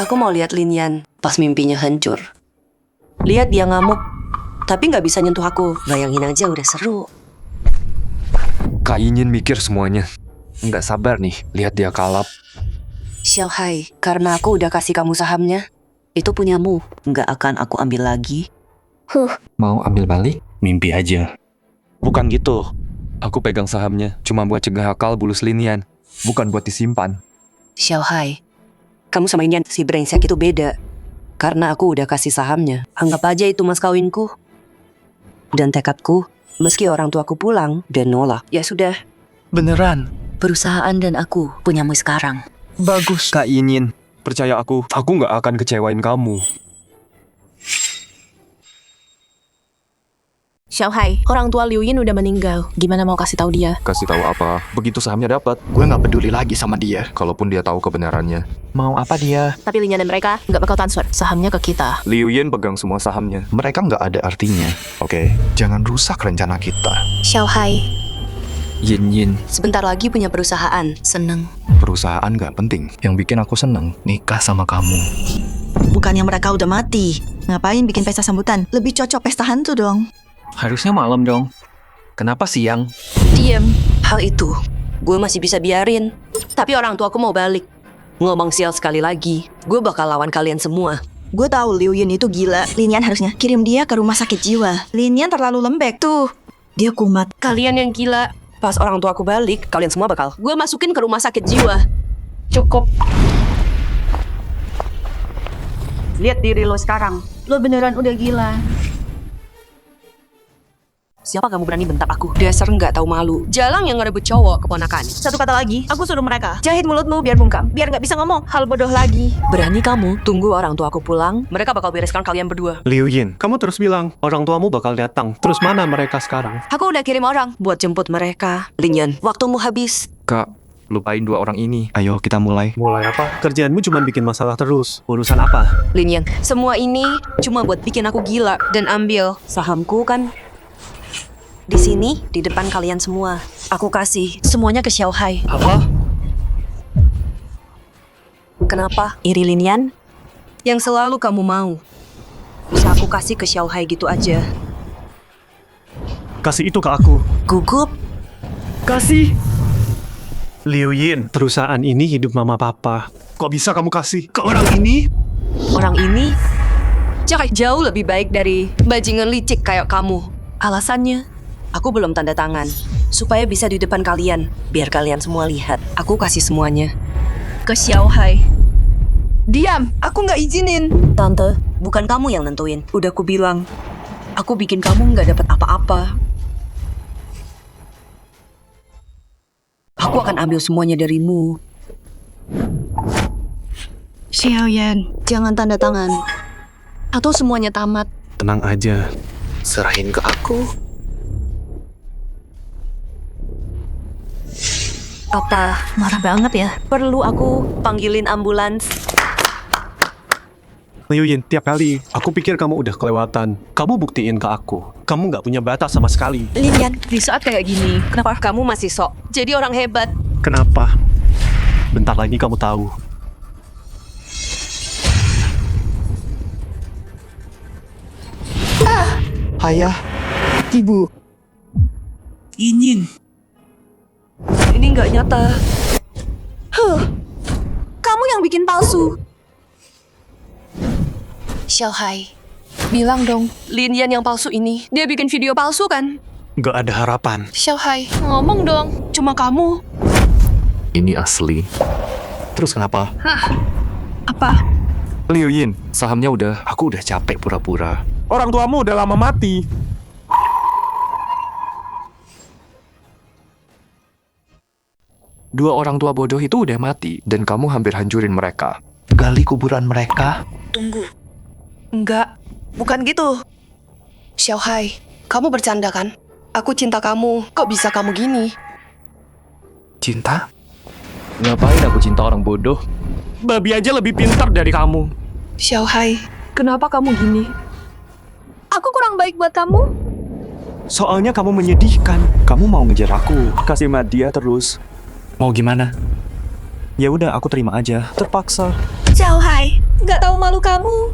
Aku mau lihat Linian pas mimpinya hancur. Lihat dia ngamuk, tapi nggak bisa nyentuh aku. Bayangin aja udah seru. Kak Yinyin mikir semuanya. Nggak sabar nih, lihat dia kalap. Xiaohai, karena aku udah kasih kamu sahamnya, itu punyamu. Nggak akan aku ambil lagi. Mau ambil balik? Mimpi aja. Bukan gitu. Aku pegang sahamnya cuma buat cegah akal bulus Lin Yan, bukan buat disimpan. Xiaohai, kamu sama Inian si brengsek itu beda. Karena aku udah kasih sahamnya. Anggap aja itu mas kawinku. Dan tekadku, meski orang tuaku pulang dan nolak, ya sudah. Beneran? Perusahaan dan aku punyamu sekarang. Bagus. Kak Yinyin, percaya aku nggak akan kecewain kamu. Xiaohai, orang tua Liu Yin udah meninggal. Gimana mau kasih tahu dia? Kasih tahu apa? Begitu sahamnya dapat. Gue nggak peduli lagi sama dia. Kalaupun dia tahu kebenarannya. Mau apa dia? Tapi Lin Yan dan mereka nggak bakal transfer sahamnya ke kita. Liu Yin pegang semua sahamnya. Mereka nggak ada artinya. Oke, jangan rusak rencana kita. Xiaohai, Yin, sebentar lagi punya perusahaan. Seneng. perusahaan nggak penting. Yang bikin aku seneng, nikah sama kamu. Bukannya mereka udah mati. Ngapain bikin pesta sambutan? Lebih cocok pesta hantu dong. Harusnya malam dong. Kenapa siang? Diam. Hal itu, gue masih bisa biarin. Tapi orang tuaku mau balik. Ngomong sial sekali lagi, gue bakal lawan kalian semua. Gue tahu Liu Yin itu gila. Lin Yan harusnya kirim dia ke rumah sakit jiwa. Lin Yan terlalu lembek tuh. Dia kumat. Kalian yang gila. Pas orang tuaku balik, kalian semua bakal gue masukin ke rumah sakit jiwa. Cukup. Lihat diri lo sekarang. Lo beneran udah gila. Siapa kamu berani bentak aku? Dasar nggak tahu malu. Jalang yang ngerebut cowok keponakan. Satu kata lagi, aku suruh mereka jahit mulutmu biar bungkam, biar nggak bisa ngomong hal bodoh lagi. Berani kamu? Tunggu orang tuaku pulang. Mereka bakal bereskan kalian berdua. Liu Yin, kamu terus bilang orang tuamu bakal datang. Terus mana mereka sekarang? Aku udah kirim orang buat jemput mereka. Lin Yan, waktumu habis. Kak, lupain dua orang ini. Ayo kita mulai. Mulai apa? Kerjaanmu cuma bikin masalah terus. Urusan apa? Lin Yan, semua ini cuma buat bikin aku gila dan ambil sahamku kan. Di sini, di depan kalian semua. Aku kasih semuanya ke Xiaohai. Apa? Kenapa? Iri Lin Yan? Yang selalu kamu mau. Bisa aku kasih ke Xiaohai gitu aja. Kasih itu ke aku. Gugup. Kasih. Liu Yin, perusahaan ini hidup mama papa. Kok bisa kamu kasih ke orang ini? Orang ini jauh lebih baik dari bajingan licik kayak kamu. Alasannya, aku belum tanda tangan. Supaya bisa di depan kalian. Biar kalian semua lihat. Aku kasih semuanya ke Xiaohai. Diam, aku nggak izinin. Tante, bukan kamu yang nentuin. Udah aku bilang, aku bikin kamu nggak dapat apa-apa. Aku akan ambil semuanya darimu. Xiaoyan, jangan tanda tangan. Atau semuanya tamat. Tenang aja. Serahin ke aku. Apa? Marah banget ya. Perlu aku panggilin ambulans? Liu Yin, tiap kali aku pikir kamu udah kelewatan. Kamu buktiin ke aku. Kamu nggak punya batas sama sekali. Lin Yan, di saat kayak gini, kenapa kamu masih sok jadi orang hebat? Kenapa? Bentar lagi kamu tahu. Ayah, ibu. Ingin. Ini nggak nyata. Kamu yang bikin palsu. Xiaohai, bilang dong, Lin Yan yang palsu ini, dia bikin video palsu kan? Nggak ada harapan. Xiaohai, ngomong dong, cuma kamu. Ini asli. Terus kenapa? Apa? Liu Yin, sahamnya udah. Aku udah capek pura-pura. Orang tuamu udah lama mati. Dua orang tua bodoh itu udah mati, dan kamu hampir hancurin mereka. Gali kuburan mereka. Tunggu. Enggak, bukan gitu. Xiaohai, kamu bercanda kan? Aku cinta kamu, kok bisa kamu gini? Cinta? Ngapain aku cinta orang bodoh? Babi aja lebih pintar dari kamu. Xiaohai, kenapa kamu gini? Aku kurang baik buat kamu? Soalnya kamu menyedihkan. Kamu mau ngejar aku, kasih mat dia terus. Mau gimana? Ya udah, aku terima aja. Terpaksa. Xiaohai, nggak tahu malu kamu.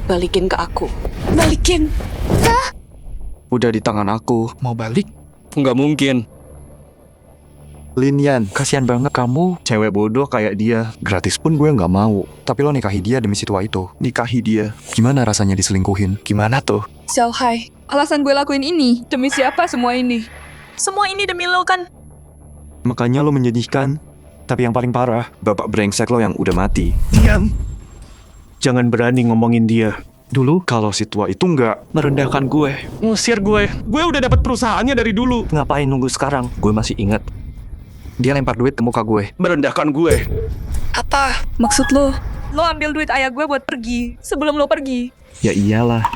Balikin ke aku. Balikin. Udah di tangan aku. Mau balik? Nggak mungkin. Lin Yan, kasihan banget kamu. Cewek bodoh kayak dia. Gratis pun gue nggak mau. Tapi lo nikahi dia demi situa itu. Nikahi dia. Gimana rasanya diselingkuhin? Gimana tuh? Xiaohai, alasan gue lakuin ini demi siapa semua ini? Semua ini demi lo kan? Makanya lo menyedihkan. Tapi yang paling parah, bapak brengsek lo yang udah mati. Diam. Jangan berani ngomongin dia. Dulu kalau si tua itu nggak merendahkan gue, Ngusir gue. Gue udah dapat perusahaannya dari dulu. ngapain nunggu sekarang? Gue masih ingat. Dia lempar duit ke muka gue, merendahkan gue. Apa? Maksud lo? Lo ambil duit ayah gue buat pergi sebelum lo pergi. Ya iyalah.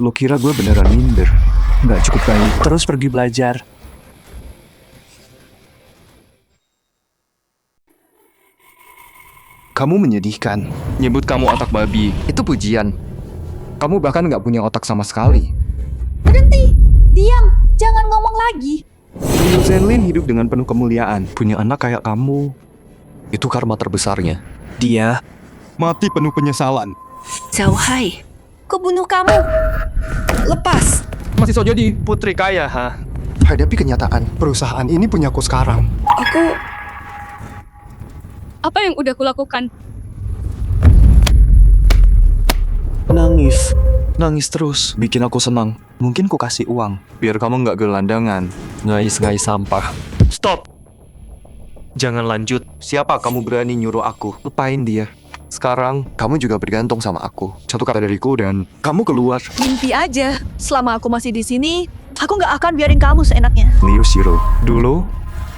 Lo kira gue beneran minder? Nggak cukup baik. Terus pergi belajar. Kamu menyedihkan. Nyebut kamu otak babi. Itu pujian. Kamu bahkan nggak punya otak sama sekali. Berhenti! Diam! Jangan ngomong lagi. Liu Zenlin hidup dengan penuh kemuliaan. Punya anak kayak kamu. Itu karma terbesarnya. Dia mati penuh penyesalan. Zhao Hai, ku bunuh kamu. Lepas. Masih so jadi putri kaya, ha? Hadapi kenyataan, perusahaan ini punyaku sekarang. Apa yang udah kulakukan? Nangis terus, bikin aku senang. Mungkin ku kasih uang, biar kamu nggak gelandangan, ngais-ngais sampah. Stop! Jangan lanjut. Siapa kamu berani nyuruh aku? Lupain dia. Sekarang, kamu juga bergantung sama aku. Satu kata dariku dan kamu keluar. Mimpi aja. Selama aku masih di sini, aku nggak akan biarin kamu seenaknya. Liu Shiro, dulu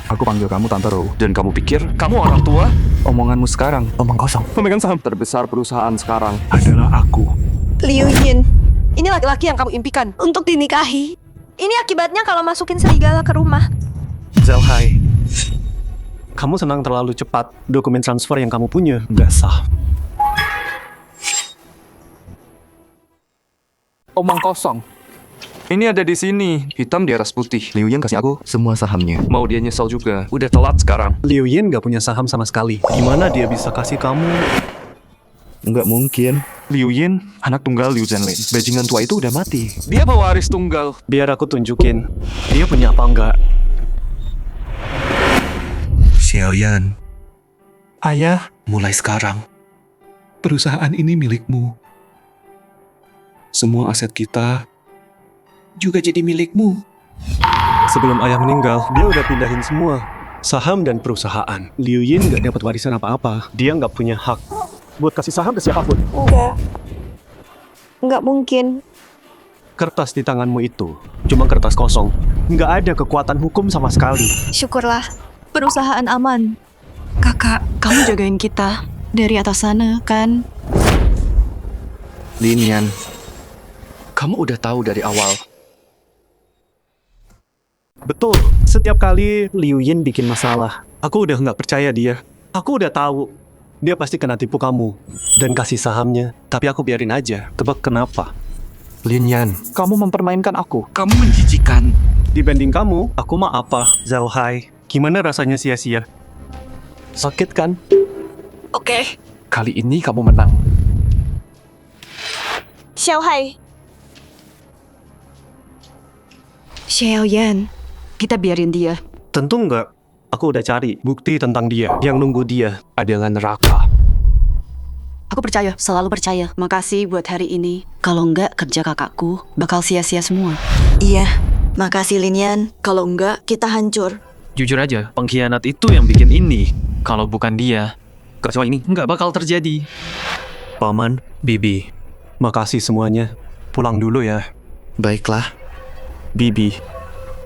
aku panggil kamu Tante Ro. Dan kamu pikir kamu orang tua? Omonganmu sekarang omong kosong. Pemegang saham terbesar perusahaan sekarang adalah aku. Liu Yin, ini laki-laki yang kamu impikan untuk dinikahi. Ini akibatnya kalau masukin serigala ke rumah. Zhao Hai, kamu senang terlalu cepat. Dokumen transfer yang kamu punya nggak sah. Omong kosong. Ini ada di sini, hitam di atas putih. Liu Yan kasih aku semua sahamnya. Mau dia nyesel juga. Udah telat sekarang. Liu Yin nggak punya saham sama sekali. Gimana dia bisa kasih kamu? Nggak mungkin. Liu Yin, anak tunggal Liu Zenlin. Bajingan tua itu udah mati. Dia pewaris tunggal. Biar aku tunjukin. Dia punya apa enggak? Xiaoyan, Ayah, mulai sekarang, Perusahaan ini milikmu. Semua aset kita juga jadi milikmu. Sebelum ayah meninggal, dia udah pindahin semua. Saham dan perusahaan. Liu Yin nggak dapat warisan apa-apa. Dia nggak punya hak buat kasih saham ke siapapun. Enggak mungkin. Kertas di tanganmu itu cuma kertas kosong. Nggak ada kekuatan hukum sama sekali. Syukurlah. Perusahaan aman. Kakak, kamu jagain kita dari atas sana, kan? Lin Yan, kamu udah tahu dari awal. Betul, setiap kali Liu Yin bikin masalah, aku udah nggak percaya dia. Aku udah tahu, dia pasti kena tipu kamu dan kasih sahamnya. Tapi aku biarin aja, tebak kenapa? Lin Yan, kamu mempermainkan aku. Kamu menjijikan. Dibanding kamu, aku mah apa? Zhao Hai, gimana rasanya sia-sia? Sakit kan? Oke. Kali ini kamu menang. Xiao Hai. Xiaoyan, kita biarin dia. Tentu nggak. Aku udah cari bukti tentang dia. Yang nunggu dia adalah neraka. Aku percaya, selalu percaya. Makasih buat hari ini. Kalau enggak, kerja kakakku bakal sia-sia semua. Iya, makasih Linian. Kalau enggak, kita hancur. Jujur aja, pengkhianat itu yang bikin ini. Kalau bukan dia, kacau ini nggak bakal terjadi. Paman, Bibi, makasih semuanya. Pulang dulu ya. Baiklah. Bibi,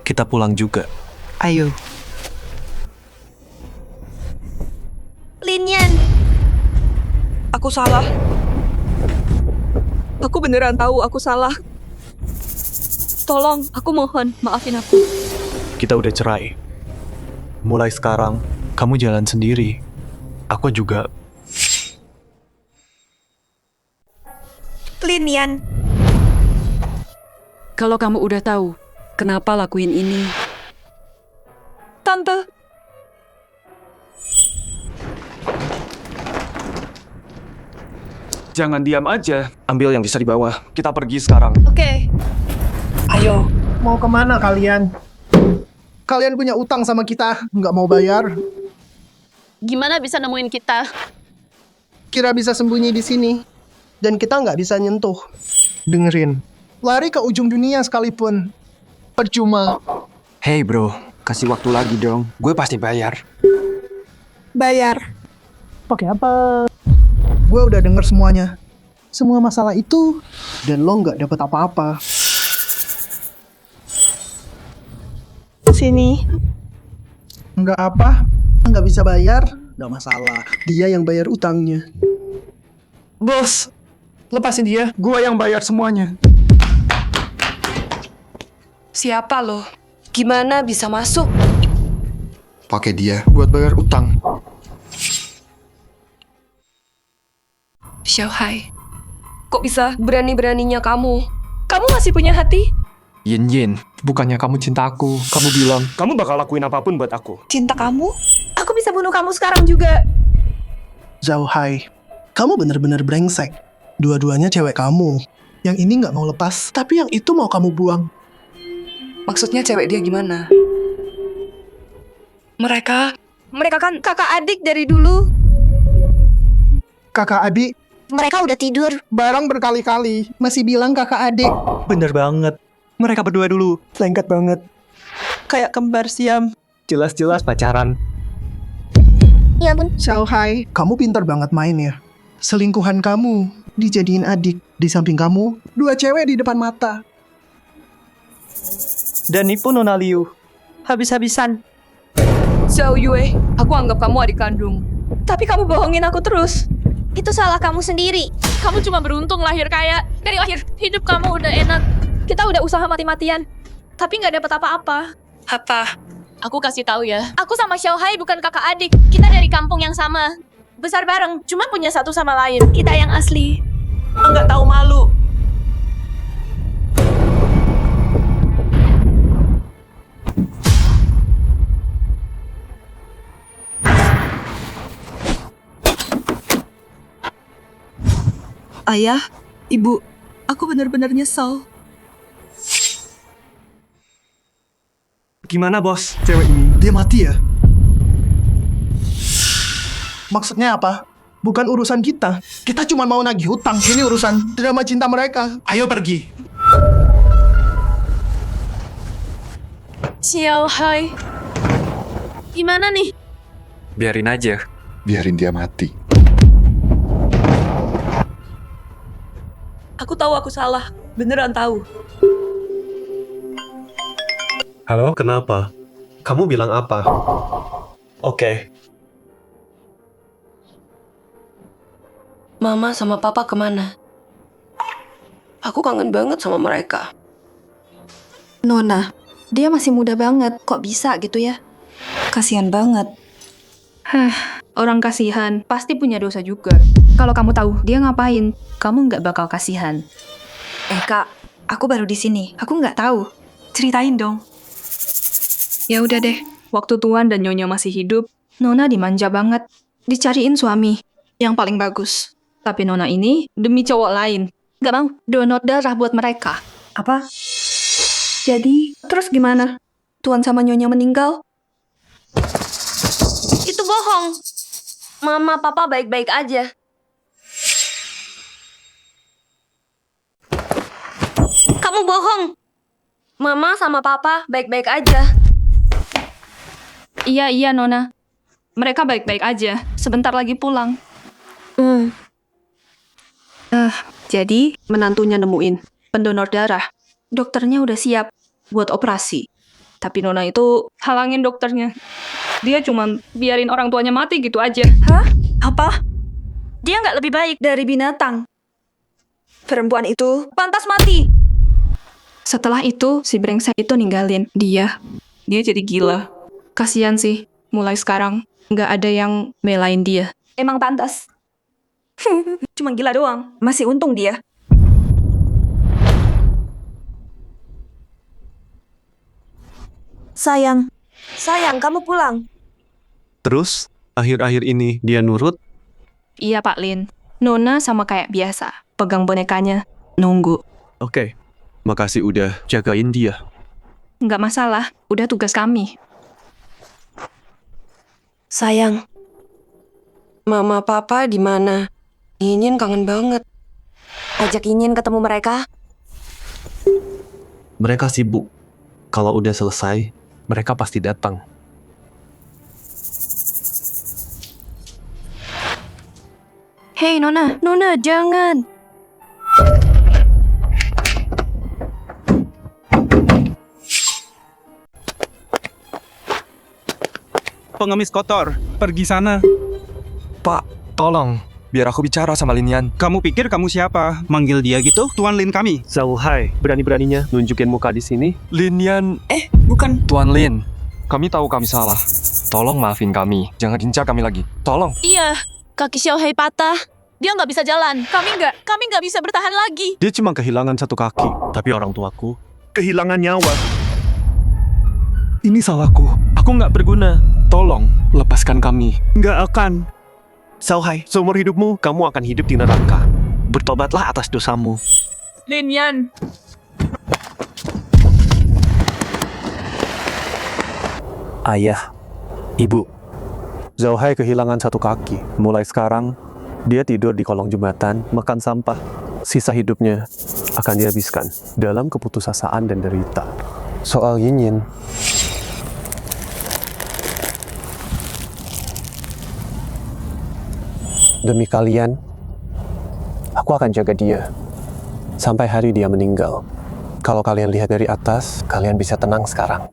kita pulang juga. Ayo. Linian. Aku salah. Aku beneran tahu aku salah. Tolong, aku mohon, maafin aku. Kita udah cerai. Mulai sekarang, kamu jalan sendiri. Aku juga. Linian. Kalau kamu udah tahu, kenapa lakuin ini? Tante. Jangan diam aja. Ambil yang bisa di bawah. Kita pergi sekarang. Oke. Ayo, mau kemana kalian? Kalian punya utang sama kita, nggak mau bayar. Gimana bisa nemuin kita? Kira bisa sembunyi di sini, dan kita nggak bisa nyentuh. Dengerin, lari ke ujung dunia sekalipun, percuma. Hey bro, kasih waktu lagi dong. Gue pasti bayar. Bayar. Pakai apa? Gue udah denger semuanya. Semua masalah itu, dan lo nggak dapat apa-apa. Sini. Nggak apa, nggak bisa bayar, nggak masalah. Dia yang bayar utangnya. Bos, lepasin dia. Gua yang bayar semuanya. Siapa lo? Gimana bisa masuk? Pakai dia buat bayar utang. Xiaohai, kok bisa berani-beraninya kamu? Kamu masih punya hati? Yin, bukannya kamu cinta aku. Kamu bilang, kamu bakal lakuin apapun buat aku. Cinta kamu? Aku bisa bunuh kamu sekarang juga. Zhao Hai, kamu bener-bener brengsek. Dua-duanya cewek kamu. Yang ini nggak mau lepas, tapi yang itu mau kamu buang. Maksudnya cewek dia gimana? Mereka kan kakak adik dari dulu. Kakak adik, Mereka udah tidur. bareng berkali-kali. Masih bilang kakak adik. Bener banget. Mereka berdua dulu. Lengket banget. Kayak kembar siam. Jelas-jelas pacaran. Ya ampun. Zhao Hai, kamu pintar banget main ya. Selingkuhan kamu dijadiin adik. Di samping kamu, dua cewek di depan mata. Dan nipu Nona Liu. Habis-habisan. Zhao Yue, aku anggap kamu adik kandung. Tapi kamu bohongin aku terus. Itu salah kamu sendiri. Kamu cuma beruntung lahir kaya. Dari lahir, hidup kamu udah enak. Kita udah usaha mati-matian. Tapi nggak dapat apa-apa. Apa? Aku kasih tahu ya. Aku sama Xiaohai bukan kakak adik. Kita dari kampung yang sama. Besar bareng, cuma punya satu sama lain. Kita yang asli. Enggak tahu malu. Ayah, Ibu, aku benar-benar nyesel. Gimana bos, cewek ini? Dia mati ya? Maksudnya apa? Bukan urusan kita. Kita cuma mau nagih hutang. Ini urusan drama cinta mereka. Ayo pergi. Xiaohai. Gimana nih? Biarin aja. Biarin dia mati. Aku tahu aku salah. Beneran tahu. Halo, kenapa? Kamu bilang apa? Oke. Mama sama Papa kemana? Aku kangen banget sama mereka. Nona, dia masih muda banget. Kok bisa gitu ya? Kasihan banget. Orang kasihan pasti punya dosa juga. Kalau kamu tahu dia ngapain, kamu nggak bakal kasihan. Kak, aku baru di sini. Aku nggak tahu. Ceritain dong. Ya udah deh, waktu Tuan dan Nyonya masih hidup, Nona dimanja banget. Dicariin suami yang paling bagus. Tapi Nona ini demi cowok lain. Nggak mau donor darah buat mereka. Apa? Jadi, terus gimana? Tuan sama Nyonya meninggal? Itu bohong. Mama, Papa baik-baik aja. Kamu bohong. Mama sama Papa baik-baik aja. Iya, Nona. Mereka baik-baik aja. Sebentar lagi pulang. Jadi, menantunya nemuin pendonor darah. Dokternya udah siap buat operasi. Tapi Nona itu halangin dokternya. Dia cuma biarin orang tuanya mati gitu aja. Hah? Apa? Dia nggak lebih baik dari binatang. Perempuan itu pantas mati. Setelah itu, si brengsek itu ninggalin dia. Dia jadi gila. Kasian sih, mulai sekarang nggak ada yang belain dia. Emang pantas. Cuma gila doang. Masih untung dia. Sayang, kamu pulang. Terus, akhir-akhir ini dia nurut? Iya, Pak Lin. Nona sama kayak biasa. Pegang bonekanya, nunggu. Oke. Makasih udah jagain dia. Nggak masalah, udah tugas kami. Sayang, Mama Papa di mana? Yinyin kangen banget. Ajak Yinyin ketemu mereka. Mereka sibuk. Kalau udah selesai, mereka pasti datang. Hei Nona, Nona jangan. Pengemis kotor, pergi sana. Pak, tolong. Biar aku bicara sama Linian. Kamu pikir kamu siapa? Manggil dia gitu? Tuan Lin kami. Zhao Hai, berani-beraninya nunjukin muka di sini. Linian. Bukan. Tuan Lin, kami tahu kami salah. Tolong maafin kami. Jangan incar kami lagi. Tolong. Iya, kaki Xiao Hai patah. Dia nggak bisa jalan. Kami nggak bisa bertahan lagi. Dia cuma kehilangan satu kaki. Tapi orang tuaku kehilangan nyawa. Ini salahku. Aku nggak berguna. Tolong, lepaskan kami. Nggak akan. Zhao Hai, seumur hidupmu, kamu akan hidup di neraka. Bertobatlah atas dosamu. Linian. Ayah, ibu. Zhao Hai kehilangan satu kaki. Mulai sekarang, dia tidur di kolong jembatan, makan sampah. Sisa hidupnya akan dihabiskan dalam keputusasaan dan derita. Soal Yinyin, demi kalian, aku akan jaga dia sampai hari dia meninggal. Kalau kalian lihat dari atas, kalian bisa tenang sekarang.